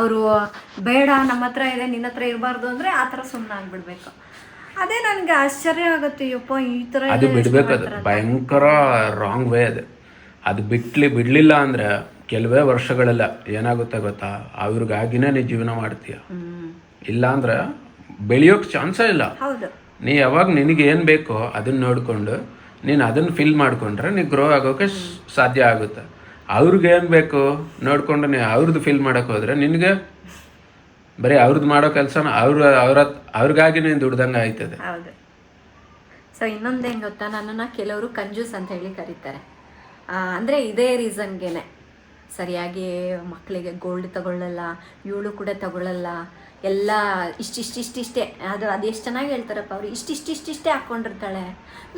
ಅವರು ಬೇಡ ನಮ್ಮ ಹತ್ರ ಇದೆ ನಿನ್ನ ಹತ್ರ ಇರಬಾರ್ದು ಅಂದರೆ ಆ ಥರ ಸುಮ್ಮನೆ ಆಗಿಬಿಡ್ಬೇಕು. ಅದೇ ನನಗೆ ಆಶ್ಚರ್ಯ ಆಗುತ್ತೆ, ಯಪ್ಪ ಈ ಥರ ಅದು ಬಿಡ್ಬೇಕು, ಅದು ಭಯಂಕರ ರಾಂಗ್ ವೇ ಅದು. ಅದು ಬಿಡಲಿಲ್ಲ ಅಂದರೆ ಕೆಲವೇ ವರ್ಷಗಳೆಲ್ಲ ಏನಾಗುತ್ತೆ ಗೊತ್ತಾ, ಅವ್ರಿಗಾಗಿನೇ ನೀ ಜೀವನ ಮಾಡ್ತೀಯ. ಇಲ್ಲ ಅಂದ್ರೆ ಬೆಳೆಯೋಕೆ ಚಾನ್ಸೇ ಇಲ್ಲ. ಹೌದು. ನೀ ಯಾವಾಗ ನಿನಗೆ ಏನು ಬೇಕೋ ಅದನ್ನ ನೋಡಿಕೊಂಡು ನೀನು ಅದನ್ನು ಫಿಲ್ ಮಾಡಿಕೊಂಡ್ರೆ ನೀ ಗ್ರೋ ಆಗೋಕೆ ಸಾಧ್ಯ ಆಗುತ್ತೆ. ಅವ್ರಿಗೆ ಏನು ಬೇಕು ನೋಡಿಕೊಂಡು ನೀ ಅವ್ರದ್ದು ಫಿಲ್ ಮಾಡೋಕೆ ಹೋದರೆ ನಿನಗೆ ಬರೀ ಅವ್ರದ್ದು ಮಾಡೋ ಕೆಲಸನ ಅವ್ರಿಗಾಗಿ ನೀನು ದುಡ್ದಂಗೆ ಆಯ್ತದೆ. ಹೌದು. ಸೊ ಇನ್ನೊಂದೇನು ಗೊತ್ತಾ, ನನ್ನನ್ನು ಕೆಲವರು ಕಂಜೂಸ್ ಅಂತ ಹೇಳಿ ಕರೀತಾರೆ. ಅಂದರೆ ಇದೇ ರೀಸನ್ಗೇನೆ, ಸರಿಯಾಗಿ ಮಕ್ಕಳಿಗೆ ಗೋಲ್ಡ್ ತಗೊಳ್ಳಲ್ಲ, ಇವಳು ಕೂಡ ತಗೊಳ್ಳಲ್ಲ, ಎಲ್ಲ ಇಷ್ಟಿಷ್ಟೇ. ಅದೆಷ್ಟು ಚೆನ್ನಾಗಿ ಹೇಳ್ತಾರಪ್ಪ ಅವರು, ಇಷ್ಟಿಷ್ಟೇ ಹಾಕ್ಕೊಂಡಿರ್ತಾಳೆ.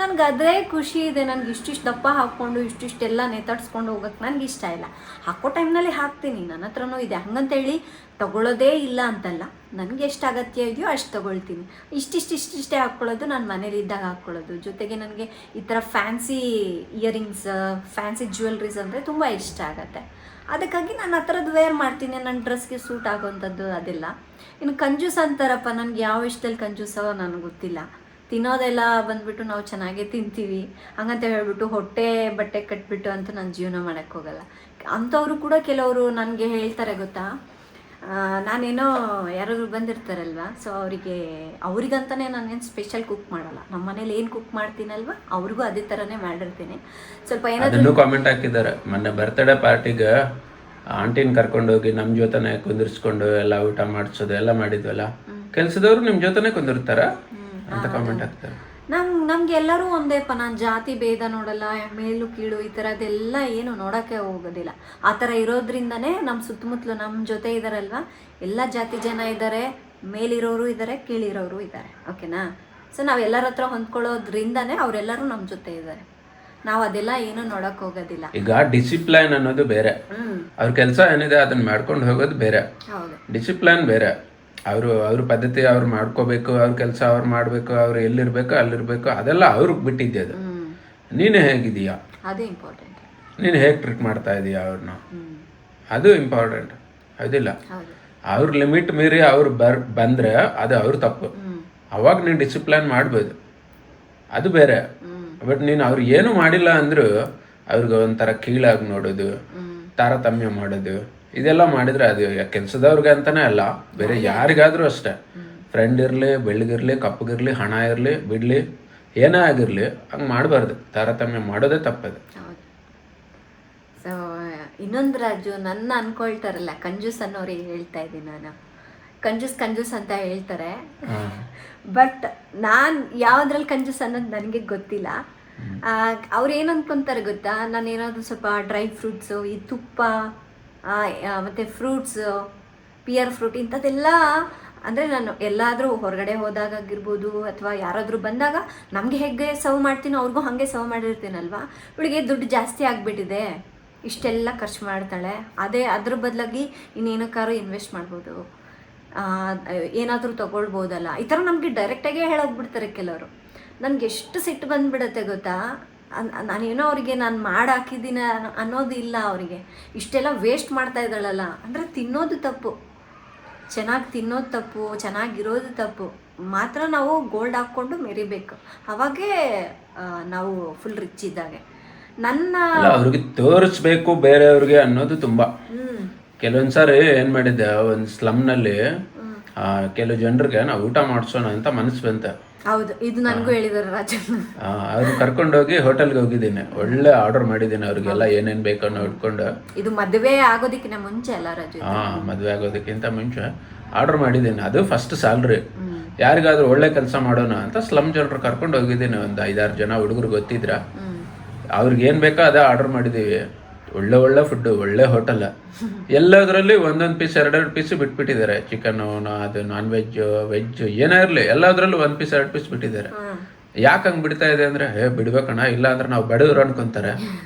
ನನಗೆ ಅದೇ ಖುಷಿ ಇದೆ. ನನಗೆ ಇಷ್ಟಿಷ್ಟು ದಪ್ಪ ಹಾಕ್ಕೊಂಡು ಇಷ್ಟಿಷ್ಟೆಲ್ಲ ನೇತಾಡ್ಸ್ಕೊಂಡು ಹೋಗೋಕ್ಕೆ ನನಗೆ ಇಷ್ಟ ಇಲ್ಲ. ಹಾಕೋ ಟೈಮ್ನಲ್ಲಿ ಹಾಕ್ತೀನಿ, ನನ್ನ ಹತ್ರನೂ ಇದೆ. ಹಂಗಂತೇಳಿ ತಗೊಳ್ಳೋದೇ ಇಲ್ಲ ಅಂತಲ್ಲ, ನನಗೆ ಎಷ್ಟು ಅಗತ್ಯ ಇದೆಯೋ ಅಷ್ಟು ತೊಗೊಳ್ತೀನಿ. ಇಷ್ಟಿಷ್ಟೇ ಹಾಕ್ಕೊಳ್ಳೋದು ನಾನು ಮನೇಲಿ ಇದ್ದಾಗ ಹಾಕ್ಕೊಳ್ಳೋದು. ಜೊತೆಗೆ ನನಗೆ ಈ ಥರ ಫ್ಯಾನ್ಸಿ ಇಯರಿಂಗ್ಸ್, ಫ್ಯಾನ್ಸಿ ಜ್ಯುವೆಲ್ರೀಸ್ ಅಂದರೆ ತುಂಬ ಇಷ್ಟ ಆಗುತ್ತೆ. ಅದಕ್ಕಾಗಿ ನಾನು ಆ ಥರದ್ದು ವೇರ್ ಮಾಡ್ತೀನಿ, ನನ್ನ ಡ್ರೆಸ್ಗೆ ಸೂಟ್ ಆಗೋವಂಥದ್ದು ಅದೆಲ್ಲ. ಇನ್ನು ಕಂಜೂಸ್ ಅಂತಾರಪ್ಪ, ನನಗೆ ಯಾವ ಇಷ್ಟದಲ್ಲಿ ಕಂಜೂಸೋ ನನಗೆ ಗೊತ್ತಿಲ್ಲ. ತಿನ್ನೋದೆಲ್ಲ ಬಂದುಬಿಟ್ಟು ನಾವು ಚೆನ್ನಾಗೇ ತಿಂತೀವಿ, ಹಂಗಂತ ಹೇಳ್ಬಿಟ್ಟು ಹೊಟ್ಟೆ ಬಟ್ಟೆ ಕಟ್ಬಿಟ್ಟು ಅಂತ ನಾನು ಜೀವನ ಮಾಡೋಕ್ಕೆ ಹೋಗಲ್ಲ. ಅಂಥವರು ಕೂಡ ಕೆಲವರು ನನಗೆ ಹೇಳ್ತಾರೆ ಗೊತ್ತಾ, ನಾನೇನೋ ಯಾರಾದ್ರು ಬಂದಿರ್ತಾರಲ್ವ, ಸೊ ಅವ್ರಿಗಂತಲೇ ನಾನೇನು ಸ್ಪೆಷಲ್ ಕುಕ್ ಮಾಡಲ್ಲ. ನಮ್ಮ ಮನೇಲಿ ಏನು ಕುಕ್ ಮಾಡ್ತೀನಲ್ವ ಅವ್ರಿಗೂ ಅದೇ ಥರನೇ ಮಾಡಿರ್ತೀನಿ. ಸ್ವಲ್ಪ ಏನಾದರೂ ಕಾಮೆಂಟ್ ಹಾಕಿದ್ದಾರೆ, ಮೊನ್ನೆ ಬರ್ತ್ಡೇ ಪಾರ್ಟಿಗೆ ಆಂಟಿನ ಕರ್ಕೊಂಡೋಗಿ ನಮ್ಮ ಜೊತೆನೆ ಕುಂದಿರ್ಸ್ಕೊಂಡು ಎಲ್ಲ ಊಟ ಮಾಡಿಸೋದು ಎಲ್ಲ ಮಾಡಿದ್ವಲ್ಲ, ಕೆಲಸದವರು ನಿಮ್ಮ ಜೊತೆನೆ ಕುಂದಿರ್ತಾರ ಅಂತ ಕಾಮೆಂಟ್ ಹಾಕ್ತಾರೆ. ನಮ್ಗೆ ಎಲ್ಲರೂ ಒಂದೇಪ್ಪ, ನಾನು ಜಾತಿ ಭೇದ ನೋಡಲ್ಲ, ಮೇಲು ಕೀಳು ಈ ಥರದ್ದೆಲ್ಲ ಏನು ನೋಡೋಕ್ಕೆ ಹೋಗೋದಿಲ್ಲ. ಆ ಥರ ಇರೋದ್ರಿಂದನೇ ನಮ್ಮ ಸುತ್ತಮುತ್ತಲು ನಮ್ಮ ಜೊತೆ ಇದ್ದಾರಲ್ವ, ಎಲ್ಲ ಜಾತಿ ಜನ ಇದ್ದಾರೆ, ಮೇಲಿರೋರು ಇದ್ದಾರೆ, ಕೀಳಿರೋರು ಇದ್ದಾರೆ. ಓಕೆನಾ? ಸೊ ನಾವೆಲ್ಲರ ಹತ್ರ ಹೊಂದ್ಕೊಳ್ಳೋದ್ರಿಂದನೇ ಅವರೆಲ್ಲರೂ ನಮ್ಮ ಜೊತೆ ಇದ್ದಾರೆ. ನಾವು ಅದೆಲ್ಲ ಏನೂ ನೋಡೋಕೆ ಹೋಗೋದಿಲ್ಲ. ಈಗ ಡಿಸಿಪ್ಲೈನ್ ಅನ್ನೋದು ಬೇರೆ, ಅವ್ರ ಕೆಲಸ ಏನಿದೆ ಅದನ್ನ ಮಾಡ್ಕೊಂಡು ಹೋಗೋದು ಬೇರೆ. ಹೌದು. ಡಿಸಿಪ್ಲೈನ್ ಬೇರೆ. ಅವ್ರ ಪದ್ಧತಿ ಅವ್ರು ಮಾಡ್ಕೋಬೇಕು, ಅವ್ರ ಕೆಲಸ ಅವ್ರು ಮಾಡಬೇಕು, ಅವ್ರು ಎಲ್ಲಿರ್ಬೇಕು ಅಲ್ಲಿರ್ಬೇಕು, ಅದೆಲ್ಲ ಅವ್ರಿಗೆ ಬಿಟ್ಟಿದ್ದೆ. ಅದು ನೀನು ಹೇಗಿದೀಯಾ, ಅದೇ ಇಂಪಾರ್ಟೆಂಟ್. ನೀನು ಹೇಗೆ ಟ್ರೀಟ್ ಮಾಡ್ತಾ ಇದೀಯಾ ಅವ್ರನ್ನ, ಅದು ಇಂಪಾರ್ಟೆಂಟ್. ಹೌದಿಲ್ಲ? ಅವ್ರ ಲಿಮಿಟ್ ಮೀರಿ ಅವ್ರು ಬಂದ್ರೆ ಅದು ಅವ್ರ ತಪ್ಪು. ಅವಾಗ ನೀನು ಡಿಸಿಪ್ಲೈನ್ ಮಾಡ್ಬೋದು, ಅದು ಬೇರೆ. ಬಟ್ ನೀನು ಅವ್ರು ಏನು ಮಾಡಿಲ್ಲ ಅಂದ್ರು ಅವ್ರಿಗೆ ಒಂಥರ ಕೀಳಾಗಿ ನೋಡೋದು, ತಾರತಮ್ಯ ಮಾಡೋದು, ಇದೆಲ್ಲ ಮಾಡಿದ್ರೆ ಅದು ಕೆಲಸದವ್ರಿಗೆ ಅಂತಾನೆ ಅಲ್ಲ, ಬೇರೆ ಯಾರಿಗಾದ್ರೂ ಅಷ್ಟೇ. ಫ್ರೆಂಡ್ ಇರಲಿ, ಬೆಳ್ಳಗಿರ್ಲಿ, ಕಪ್ಪಗಿರ್ಲಿ, ಹಣ ಇರಲಿ, ಬಿಡ್ಲಿ, ಏನೇ ಆಗಿರ್ಲಿ, ಹಂಗೆ ಮಾಡಬಾರ್ದು. ತಾರತಮ್ಯ ಮಾಡೋದೇ ತಪ್ಪದು. ಸೊ ಇನ್ನೊಂದು ರಾಜು, ನನ್ನ ಅನ್ಕೊಳ್ತಾರಲ್ಲ ಕಂಜೂಸ್ ಅನ್ನೋರಿಗೆ ಹೇಳ್ತಾ ಇದ್ದೀನಿ ನಾನು. ಕಂಜೂಸ್ ಅಂತ ಹೇಳ್ತಾರೆ, ಬಟ್ ನಾನು ಯಾವುದ್ರಲ್ಲಿ ಕಂಜೂಸ್ ಅನ್ನೋದು ನನಗೆ ಗೊತ್ತಿಲ್ಲ. ಅವ್ರು ಏನು ಅನ್ಕೊಂತಾರೆ ಗೊತ್ತಾ, ನಾನು ಏನಾದರೂ ಸ್ವಲ್ಪ ಡ್ರೈ ಫ್ರೂಟ್ಸು, ಈ ತುಪ್ಪ ಮತ್ತು ಫ್ರೂಟ್ಸು, ಪಿಯರ್ ಫ್ರೂಟ್ ಇಂಥದ್ದೆಲ್ಲ, ಅಂದರೆ ನಾನು ಎಲ್ಲಾದರೂ ಹೊರಗಡೆ ಹೋದಾಗಿರ್ಬೋದು ಅಥವಾ ಯಾರಾದರೂ ಬಂದಾಗ ನಮಗೆ ಹೇಗೆ ಸರ್ವ್ ಮಾಡ್ತೀನೋ ಅವ್ರಿಗೂ ಹಾಗೆ ಸರ್ವ್ ಮಾಡಿರ್ತೀನಲ್ವ. ಇವಳಿಗೆ ದುಡ್ಡು ಜಾಸ್ತಿ ಆಗಿಬಿಟ್ಟಿದೆ, ಇಷ್ಟೆಲ್ಲ ಖರ್ಚು ಮಾಡ್ತಾಳೆ, ಅದ್ರ ಬದಲಾಗಿ ಇನ್ನೇನಕ್ಕಾದ್ರೂ ಇನ್ವೆಸ್ಟ್ ಮಾಡ್ಬೋದು, ಏನಾದರೂ ತೊಗೊಳ್ಬೋದಲ್ಲ, ಈ ಥರ ನಮಗೆ ಡೈರೆಕ್ಟಾಗೇ ಹೇಳೋಗ್ಬಿಡ್ತಾರೆ ಕೆಲವರು. ನನಗೆ ಎಷ್ಟು ಸಿಟ್ಟು ಬಂದುಬಿಡುತ್ತೆ ಗೊತ್ತಾ. ನಾನೇನೋ ಅವರಿಗೆ ನಾನು ಮಾಡಾಕಿದ್ದೀನಿ ಅನ್ನೋದು ಇಲ್ಲ ಅವರಿಗೆ. ಇಷ್ಟೆಲ್ಲ ವೇಸ್ಟ್ ಮಾಡ್ತಾ ಇದ್ದಾಳಲ್ಲ, ಅಂದರೆ ತಿನ್ನೋದು ತಪ್ಪು, ಚೆನ್ನಾಗಿ ತಿನ್ನೋದು ತಪ್ಪು, ಚೆನ್ನಾಗಿರೋದು ತಪ್ಪು. ಮಾತ್ರ ನಾವು ಗೋಲ್ಡ್ ಹಾಕ್ಕೊಂಡು ಮೆರಿಬೇಕು, ಅವಾಗೇ ನಾವು ಫುಲ್ ರಿಚ್ ಇದ್ದಾಗೆ. ಅವ್ರಿಗೆ ತೋರಿಸ್ಬೇಕು ಬೇರೆಯವ್ರಿಗೆ ಅನ್ನೋದು ತುಂಬಾ. ಕೆಲವೊಂದ್ಸಾರಿ ಏನ್ ಮಾಡಿದ್ದೆ, ಒಂದು ಸ್ಲಮ್ನಲ್ಲಿ ಕೆಲವು ಜನರಿಗೆ ನಾವು ಊಟ ಮಾಡಿಸೋಣ ಅಂತ ಮನಸ್ಸು ಬಂತ. ಹೌದು, ಇದು ನನಗೂ ಹೇಳಿದಾರೆ ರಾಜನ್. ಅವ್ರು ಕರ್ಕೊಂಡೋಗಿ ಹೋಟೆಲ್ಗೆ ಹೋಗಿದ್ದೀನಿ, ಒಳ್ಳೆ ಆರ್ಡರ್ ಮಾಡಿದ್ದೀನಿ ಅವ್ರಿಗೆಲ್ಲ ಏನೇನ್ ಬೇಕೋ ನೋಡ್ಕೊಂಡು. ಇದು ಮದುವೆ ಆಗೋದಕ್ಕಿಂತ ಮುಂಚೆ ಅಲ್ಲ ರಾಜು? ಮದುವೆ ಆಗೋದಕ್ಕಿಂತ ಮುಂಚೆ ಆರ್ಡರ್ ಮಾಡಿದ್ದೀನಿ. ಅದು ಫಸ್ಟ್ ಸ್ಯಾಲ್ರಿ. ಯಾರಿಗಾದ್ರೂ ಒಳ್ಳೆ ಕೆಲಸ ಮಾಡೋಣ ಅಂತ ಸ್ಲಮ್ ಜನರು ಕರ್ಕೊಂಡು ಹೋಗಿದ್ದೀನಿ, ಒಂದು 5-6 ಜನ ಹುಡುಗರು ಗೊತ್ತಿದ್ರ. ಅವ್ರಿಗೆ ಏನ್ ಬೇಕೋ ಅದೇ ಆರ್ಡರ್ ಮಾಡಿದೀವಿ. ಒಳ್ಳೆ ಫುಡ್, ಒಳ್ಳೆ ಹೋಟೆಲ್. ಎಲ್ಲದರಲ್ಲಿ ಒಂದೊಂದು ಪೀಸ್ 2 ಪೀಸ್ ಬಿಟ್ಬಿಟ್ಟಿದ್ದಾರೆ. ಚಿಕನ್, ಅದು ನಾನ್ ವೆಜ್, ವೆಜ್ ಏನೇ ಇರಲಿ ಎಲ್ಲದ್ರಲ್ಲೂ 1 ಪೀಸ್ 2 ಪೀಸ್ ಬಿಟ್ಟಿದ್ದಾರೆ. ಯಾಕೆ ಹಂಗೆ ಬಿಡ್ತಾ ಇದೆ ಅಂದರೆ ಬಿಡ್ಬೇಕಣ್ಣ, ಇಲ್ಲ ಅಂದ್ರೆ ನಾವು ಬಡವರು ಅನ್ಕೊಂತಾರೆ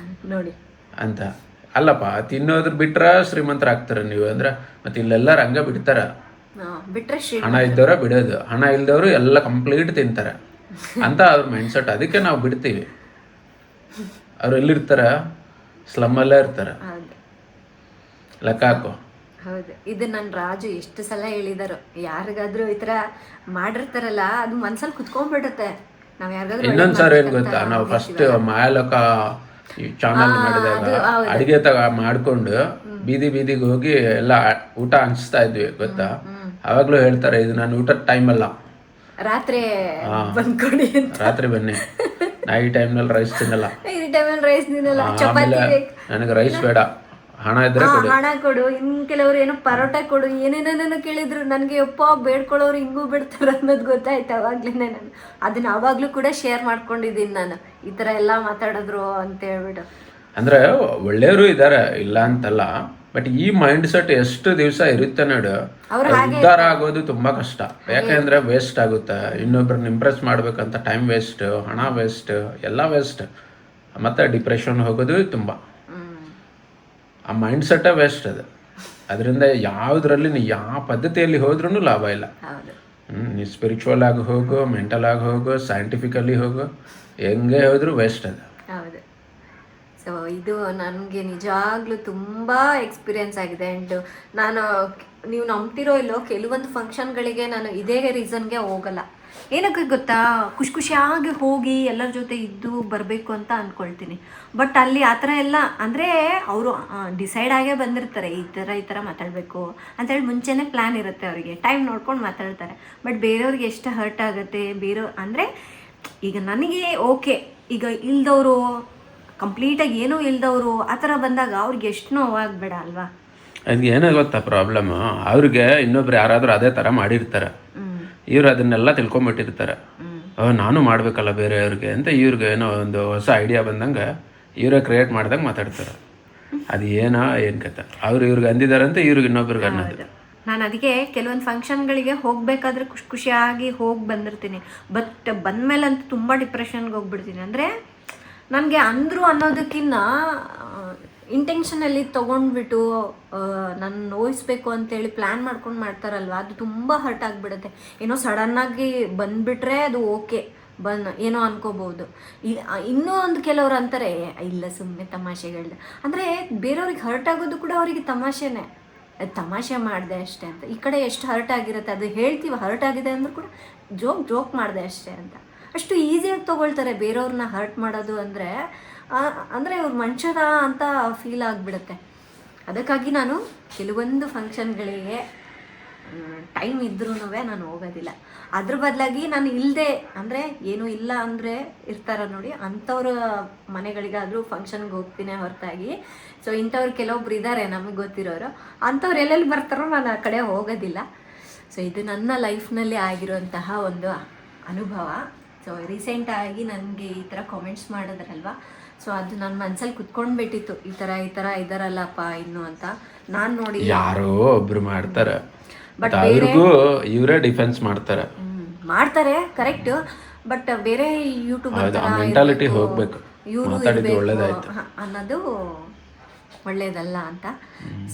ನೋಡಿ ಅಂತ. ಅಲ್ಲಪ್ಪ, ತಿನ್ನೋದ್ರ ಬಿಟ್ರ ಶ್ರೀಮಂತರಾಗ್ತಾರೆ ನೀವು ಅಂದ್ರೆ, ಮತ್ತೆ ಇಲ್ಲೆಲ್ಲರೂ ಹಂಗೆ ಬಿಡ್ತಾರ. ಬಿಟ್ರೆ ಹಣ ಇದ್ದವ್ರ ಬಿಡೋದು, ಹಣ ಇಲ್ದವರು ಎಲ್ಲ ಕಂಪ್ಲೀಟ್ ತಿಂತಾರೆ ಅಂತ ಅವ್ರ ಮೈಂಡ್ ಸೆಟ್. ಅದಕ್ಕೆ ನಾವು ಬಿಡ್ತೀವಿ. ಅವ್ರು ಎಲ್ಲಿರ್ತಾರ? ಸ್ಲಮ್ಮಲ್ಲೇ ಇರ್ತಾರೆ. ಲೆಕ್ಕ ಹಾಕೋ. ಹೌದು, ಇದು ನನ್ನ ರಾಜು ಎಷ್ಟು ಸಲ ಹೇಳಿದಾರು, ಯಾರಿಗಾದ್ರೂ ಈ ಥರ ಮಾಡಿರ್ತಾರಲ್ಲ ಅದು ಮನ್ಸಲ್ಲಿ ಕುತ್ಕೊಂಡ್ಬಿಡುತ್ತೆ. ನಾವು ಯಾರಿಗಾದ್ರೂ ಇನ್ನೊಂದ್ಸರಿ ಏನ್ ಗೊತ್ತಾ, ನಾವು ಫಸ್ಟ್ ಮಾಯಲೋಕ ಈ ಚಾನಲ್ ಮಾಡಿದಾಗ ಅಡಿಗೆ ಮಾಡ್ಕೊಂಡು ಬೀದಿಗೆ ಹೋಗಿ ಎಲ್ಲ ಊಟ ಹಂಚ್ತಾ ಇದ್ವಿ ಗೊತ್ತಾ. ಅವಾಗ್ಲೂ ಹೇಳ್ತಾರೆ, ಇದು ನಾನು ಊಟದ ಟೈಮ್ ಅಲ್ಲ, ರಾತ್ರಿ ಬಂದ್ಕೊಡಿ ಅಂತ. ರಾತ್ರಿ ಬನ್ನಿ, ನಾ ಈ ಟೈಮ್ನಲ್ಲಿ ರೈಸ್ ತಿನ್ನಲ್ಲ, ಚಪಾತಿ ನನಗೆ ರೈಸ್ ಬೇಡ, ಹಣ ಇದ್ರೆ ಹಣ ಕೊಡು. ಇನ್ ಕೆಲವ್ರು ಏನೋ ಪರೋಟ ಕೊಡು, ಏನೇನೇನೋ ಕೇಳಿದ್ರು. ನನಗೆ ಯಪ್ಪ ಬೇಡ್ಕೊಳ್ಳೋರು ಹಿಂಗೂ ಬಿಡ್ತಾರ ಅನ್ನೋದು ಗೊತ್ತಾಯ್ತು ಅವಾಗ್ಲೇನೆ. ನಾನು ಅದನ್ನ ಅವಾಗ್ಲೂ ಕೂಡ ಶೇರ್ ಮಾಡ್ಕೊಂಡಿದ್ದೀನಿ, ನಾನು ಈ ತರ ಎಲ್ಲಾ ಮಾತಾಡಿದ್ರು ಅಂತ ಹೇಳ್ಬಿಟ್ಟು. ಅಂದ್ರೆ ಒಳ್ಳೆಯವರು ಇದಾರೆ, ಇಲ್ಲ ಅಂತಲ್ಲ. ಬಟ್ ಈ ಮೈಂಡ್ ಸೆಟ್ ಎಷ್ಟು ದಿವಸ ಇರುತ್ತೆ ನೋಡು, ಉದ್ಧಾರ ಆಗೋದು ತುಂಬಾ ಕಷ್ಟ. ಯಾಕೆಂದ್ರೆ ವೇಸ್ಟ್ ಆಗುತ್ತೆ. ಇನ್ನೊಬ್ರನ್ನ ಇಂಪ್ರೆಸ್ ಮಾಡ್ಬೇಕಂತ ಟೈಮ್ ವೇಸ್ಟ್, ಹಣ ವೇಸ್ಟ್, ಎಲ್ಲ ವೇಸ್ಟ್. ಮತ್ತೆ ಡಿಪ್ರೆಷನ್ ಹೋಗೋದು ತುಂಬಾ. ಆ ಮೈಂಡ್ ಸೆಟ್ಟೇ ವೇಸ್ಟ್ ಅದು. ಅದರಿಂದ ಯಾವುದ್ರಲ್ಲಿ ನೀ ಯಾವ ಪದ್ಧತಿಯಲ್ಲಿ ಹೋದ್ರೂ ಲಾಭ ಇಲ್ಲ. ನೀ ಸ್ಪಿರಿಚುವಲ್ ಆಗಿ ಹೋಗು, ಮೆಂಟಲ್ ಆಗಿ ಹೋಗು, ಸೈಂಟಿಫಿಕಲಿ ಹೋಗು, ಹೆಂಗೆ ಹೋದ್ರು ವೇಸ್ಟ್ ಅದು. ಹೌದು. ಸೊ ಇದು ನನಗೆ ನಿಜಾಗ್ಲೂ ತುಂಬ ಎಕ್ಸ್ಪೀರಿಯನ್ಸ್ ಆಗಿದೆ. ಆ್ಯಂಡ್ ನಾನು, ನೀವು ನಂಬ್ತಿರೋ ಇಲ್ಲೋ, ಕೆಲವೊಂದು ಫಂಕ್ಷನ್ಗಳಿಗೆ ನಾನು ಇದೇ ರೀಸನ್ಗೆ ಹೋಗಲ್ಲ. ಏನಕ್ಕೆ ಗೊತ್ತಾ, ಖುಷಿಯಾಗಿ ಹೋಗಿ ಎಲ್ಲರ ಜೊತೆ ಇದ್ದು ಬರಬೇಕು ಅಂತ ಅಂದ್ಕೊಳ್ತೀನಿ. ಬಟ್ ಅಲ್ಲಿ ಆ ಥರ ಎಲ್ಲ ಅಂದರೆ ಅವರು ಡಿಸೈಡ್ ಆಗೇ ಬಂದಿರ್ತಾರೆ, ಈ ಥರ ಮಾತಾಡಬೇಕು ಅಂತೇಳಿ ಮುಂಚೆನೇ ಪ್ಲ್ಯಾನ್ ಇರುತ್ತೆ ಅವರಿಗೆ, ಟೈಮ್ ನೋಡ್ಕೊಂಡು ಮಾತಾಡ್ತಾರೆ. ಬಟ್ ಬೇರೆಯವ್ರಿಗೆ ಎಷ್ಟು ಹರ್ಟ್ ಆಗುತ್ತೆ. ಅಂದರೆ ಈಗ ನನಗೆ ಓಕೆ, ಈಗ ಇಲ್ದವರು ಕಂಪ್ಲೀಟಾಗಿ ಏನೂ ಇಲ್ದವರು ಆ ಥರ ಬಂದಾಗ ಅವ್ರಿಗೆ ಎಷ್ಟು ನೋವಾಗಬೇಡ ಅಲ್ವಾ. ಅದಕ್ಕೆ ಏನೋ ಗೊತ್ತಾ ಪ್ರಾಬ್ಲಮ್, ಅವ್ರಿಗೆ ಇನ್ನೊಬ್ರು ಯಾರಾದರೂ ಅದೇ ಥರ ಮಾಡಿರ್ತಾರೆ, ಇವ್ರು ಅದನ್ನೆಲ್ಲ ತಿಳ್ಕೊಂಬಿಟ್ಟಿರ್ತಾರೆ. ನಾನು ಮಾಡಬೇಕಲ್ಲ ಬೇರೆಯವ್ರಿಗೆ ಅಂತ ಇವ್ರಿಗೆ ಏನೋ ಒಂದು ಹೊಸ ಐಡಿಯಾ ಬಂದಂಗೆ ಇವರೇ ಕ್ರಿಯೇಟ್ ಮಾಡ್ದಂಗೆ ಮಾತಾಡ್ತಾರೆ. ಅದು ಏನೋ ಏನು ಕತೆ, ಅವ್ರು ಇವ್ರಿಗೆ ಅಂದಿದ್ದಾರಂತೆ ಇವ್ರಿಗೆ ಇನ್ನೊಬ್ರಿಗೆ ಅನ್ನೋದು. ನಾನು ಅದಕ್ಕೆ ಕೆಲವೊಂದು ಫಂಕ್ಷನ್ಗಳಿಗೆ ಹೋಗಬೇಕಾದ್ರೆ ಖುಷಿಯಾಗಿ ಹೋಗಿ ಬಂದಿರ್ತೀನಿ. ಬಟ್ ಬಂದಮೇಲಂತೂ ತುಂಬ ಡಿಪ್ರೆಷನ್ಗೆ ಹೋಗ್ಬಿಡ್ತೀನಿ. ಅಂದರೆ ನನಗೆ ಅಂದರು ಅನ್ನೋದಕ್ಕಿಂತ ಇಂಟೆನ್ಷನಲ್ಲಿ ತೊಗೊಂಡ್ಬಿಟ್ಟು ನಾನು ನೋಯಿಸ್ಬೇಕು ಅಂತೇಳಿ ಪ್ಲ್ಯಾನ್ ಮಾಡ್ಕೊಂಡು ಮಾಡ್ತಾರಲ್ವ, ಅದು ತುಂಬ ಹರ್ಟ್ ಆಗಿಬಿಡುತ್ತೆ. ಏನೋ ಸಡನ್ನಾಗಿ ಬಂದುಬಿಟ್ರೆ ಅದು ಓಕೆ, ಏನೋ ಅನ್ಕೋಬೋದು. ಇನ್ನೂ ಒಂದು ಕೆಲವ್ರು ಅಂತಾರೆ, ಇಲ್ಲ ಸುಮ್ಮನೆ ತಮಾಷೆಗಳ್ದು. ಅಂದರೆ ಬೇರೆಯವ್ರಿಗೆ ಹರ್ಟ್ ಆಗೋದು ಕೂಡ ಅವರಿಗೆ ತಮಾಷೆನೇ, ತಮಾಷೆ ಮಾಡಿದೆ ಅಷ್ಟೇ ಅಂತ. ಈ ಕಡೆ ಎಷ್ಟು ಹರ್ಟ್ ಆಗಿರುತ್ತೆ ಅದು ಹೇಳ್ತೀವಿ, ಹರ್ಟ್ ಆಗಿದೆ ಅಂದರೂ ಕೂಡ ಜೋಕ್ ಮಾಡಿದೆ ಅಷ್ಟೇ ಅಂತ. ಅಷ್ಟು ಈಸಿಯಾಗಿ ತೊಗೊಳ್ತಾರೆ ಬೇರೆಯವ್ರನ್ನ ಹರ್ಟ್ ಮಾಡೋದು. ಅಂದರೆ ಅವ್ರ ಮನುಷ್ಯರ ಅಂತ ಫೀಲ್ ಆಗಿಬಿಡುತ್ತೆ. ಅದಕ್ಕಾಗಿ ನಾನು ಕೆಲವೊಂದು ಫಂಕ್ಷನ್ಗಳಿಗೆ ಟೈಮ್ ಇದ್ರೂ ನಾನು ಹೋಗೋದಿಲ್ಲ. ಅದ್ರ ಬದಲಾಗಿ ನಾನು ಇಲ್ಲದೆ, ಅಂದರೆ ಏನೂ ಇಲ್ಲ ಅಂದರೆ ಇರ್ತಾರ ನೋಡಿ, ಅಂಥವ್ರ ಮನೆಗಳಿಗಾದರೂ ಫಂಕ್ಷನ್ಗೆ ಹೋಗ್ತೀನಿ ಹೊರತಾಗಿ. ಸೊ ಇಂಥವ್ರು ಕೆಲವೊಬ್ರು ಇದ್ದಾರೆ ನಮಗೆ ಗೊತ್ತಿರೋರು, ಅಂಥವ್ರು ಎಲ್ಲೆಲ್ಲಿ ಬರ್ತಾರೋ ನಾನು ಆ ಕಡೆ ಹೋಗೋದಿಲ್ಲ. ಸೊ ಇದು ನನ್ನ ಲೈಫ್ನಲ್ಲಿ ಆಗಿರುವಂತಹ ಒಂದು ಅನುಭವ. ಸೊ ರೀಸೆಂಟಾಗಿ ನನಗೆ ಈ ಥರ ಕಾಮೆಂಟ್ಸ್ ಮಾಡಿದ್ರಲ್ವ, ಸೊ ಅದು ನನ್ನ ಮನಸ್ಸಲ್ಲಿ ಕುತ್ಕೊಂಡ್ಬಿಟ್ಟಿತ್ತು, ಈ ಥರ ಇದ್ದಾರಲ್ಲಪ್ಪ ಇನ್ನು ಅಂತ. ನಾನು ನೋಡಿ ಯಾರೋ ಒಬ್ರು ಮಾಡ್ತಾರೆ, ಬಟ್ ಅವ್ರಿಗೂ ಇವರೇ ಡಿಫೆನ್ಸ್ ಮಾಡ್ತಾರೆ ಕರೆಕ್ಟ್. ಬಟ್ ಬೇರೆ ಯೂಟ್ಯೂಬರ್ ಮೆಂಟಾಲಿಟಿ ಹೋಗ್ಬೇಕು, ಇವರು ಅನ್ನೋದು ಒಳ್ಳೇದಲ್ಲ ಅಂತ.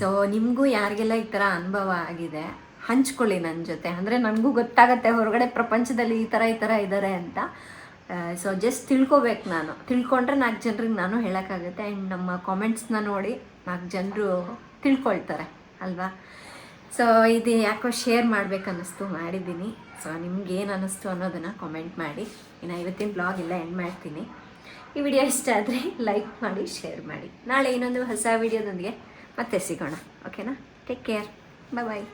ಸೊ ನಿಮಗೂ ಯಾರಿಗೆಲ್ಲ ಈ ಥರ ಅನುಭವ ಆಗಿದೆ ಹಂಚ್ಕೊಳ್ಳಿ ನನ್ನ ಜೊತೆ. ಅಂದರೆ ನನಗೂ ಗೊತ್ತಾಗತ್ತೆ ಹೊರಗಡೆ ಪ್ರಪಂಚದಲ್ಲಿ ಈ ಥರ ಇದ್ದಾರೆ ಅಂತ. ಸೊ ಜಸ್ಟ್ ತಿಳ್ಕೊಬೇಕು. ನಾನು ತಿಳ್ಕೊಂಡ್ರೆ 4 ಜನರಿಗೆ ನಾನು ಹೇಳೋಕ್ಕಾಗುತ್ತೆ. ಆ್ಯಂಡ್ ನಮ್ಮ ಕಾಮೆಂಟ್ಸ್ನ ನೋಡಿ 4 ಜನರು ತಿಳ್ಕೊಳ್ತಾರೆ ಅಲ್ವಾ. ಸೊ ಇದು ಯಾಕೋ ಶೇರ್ ಮಾಡ್ಬೇಕನ್ನಿಸ್ತು, ಮಾಡಿದ್ದೀನಿ. ಸೊ ನಿಮ್ಗೇನು ಅನ್ನಿಸ್ತು ಅನ್ನೋದನ್ನು ಕಾಮೆಂಟ್ ಮಾಡಿ. ಇನ್ನು ಇವತ್ತಿನ ಬ್ಲಾಗ್ ಎಲ್ಲ ಎಂಡ್ ಮಾಡ್ತೀನಿ. ಈ ವಿಡಿಯೋ ಇಷ್ಟ ಆದರೆ ಲೈಕ್ ಮಾಡಿ, ಶೇರ್ ಮಾಡಿ. ನಾಳೆ ಇನ್ನೊಂದು ಹೊಸ ವಿಡಿಯೋದೊಂದಿಗೆ ಮತ್ತೆ ಸಿಗೋಣ. ಓಕೆನಾ? ಟೇಕ್ ಕೇರ್, ಬಾಯ್.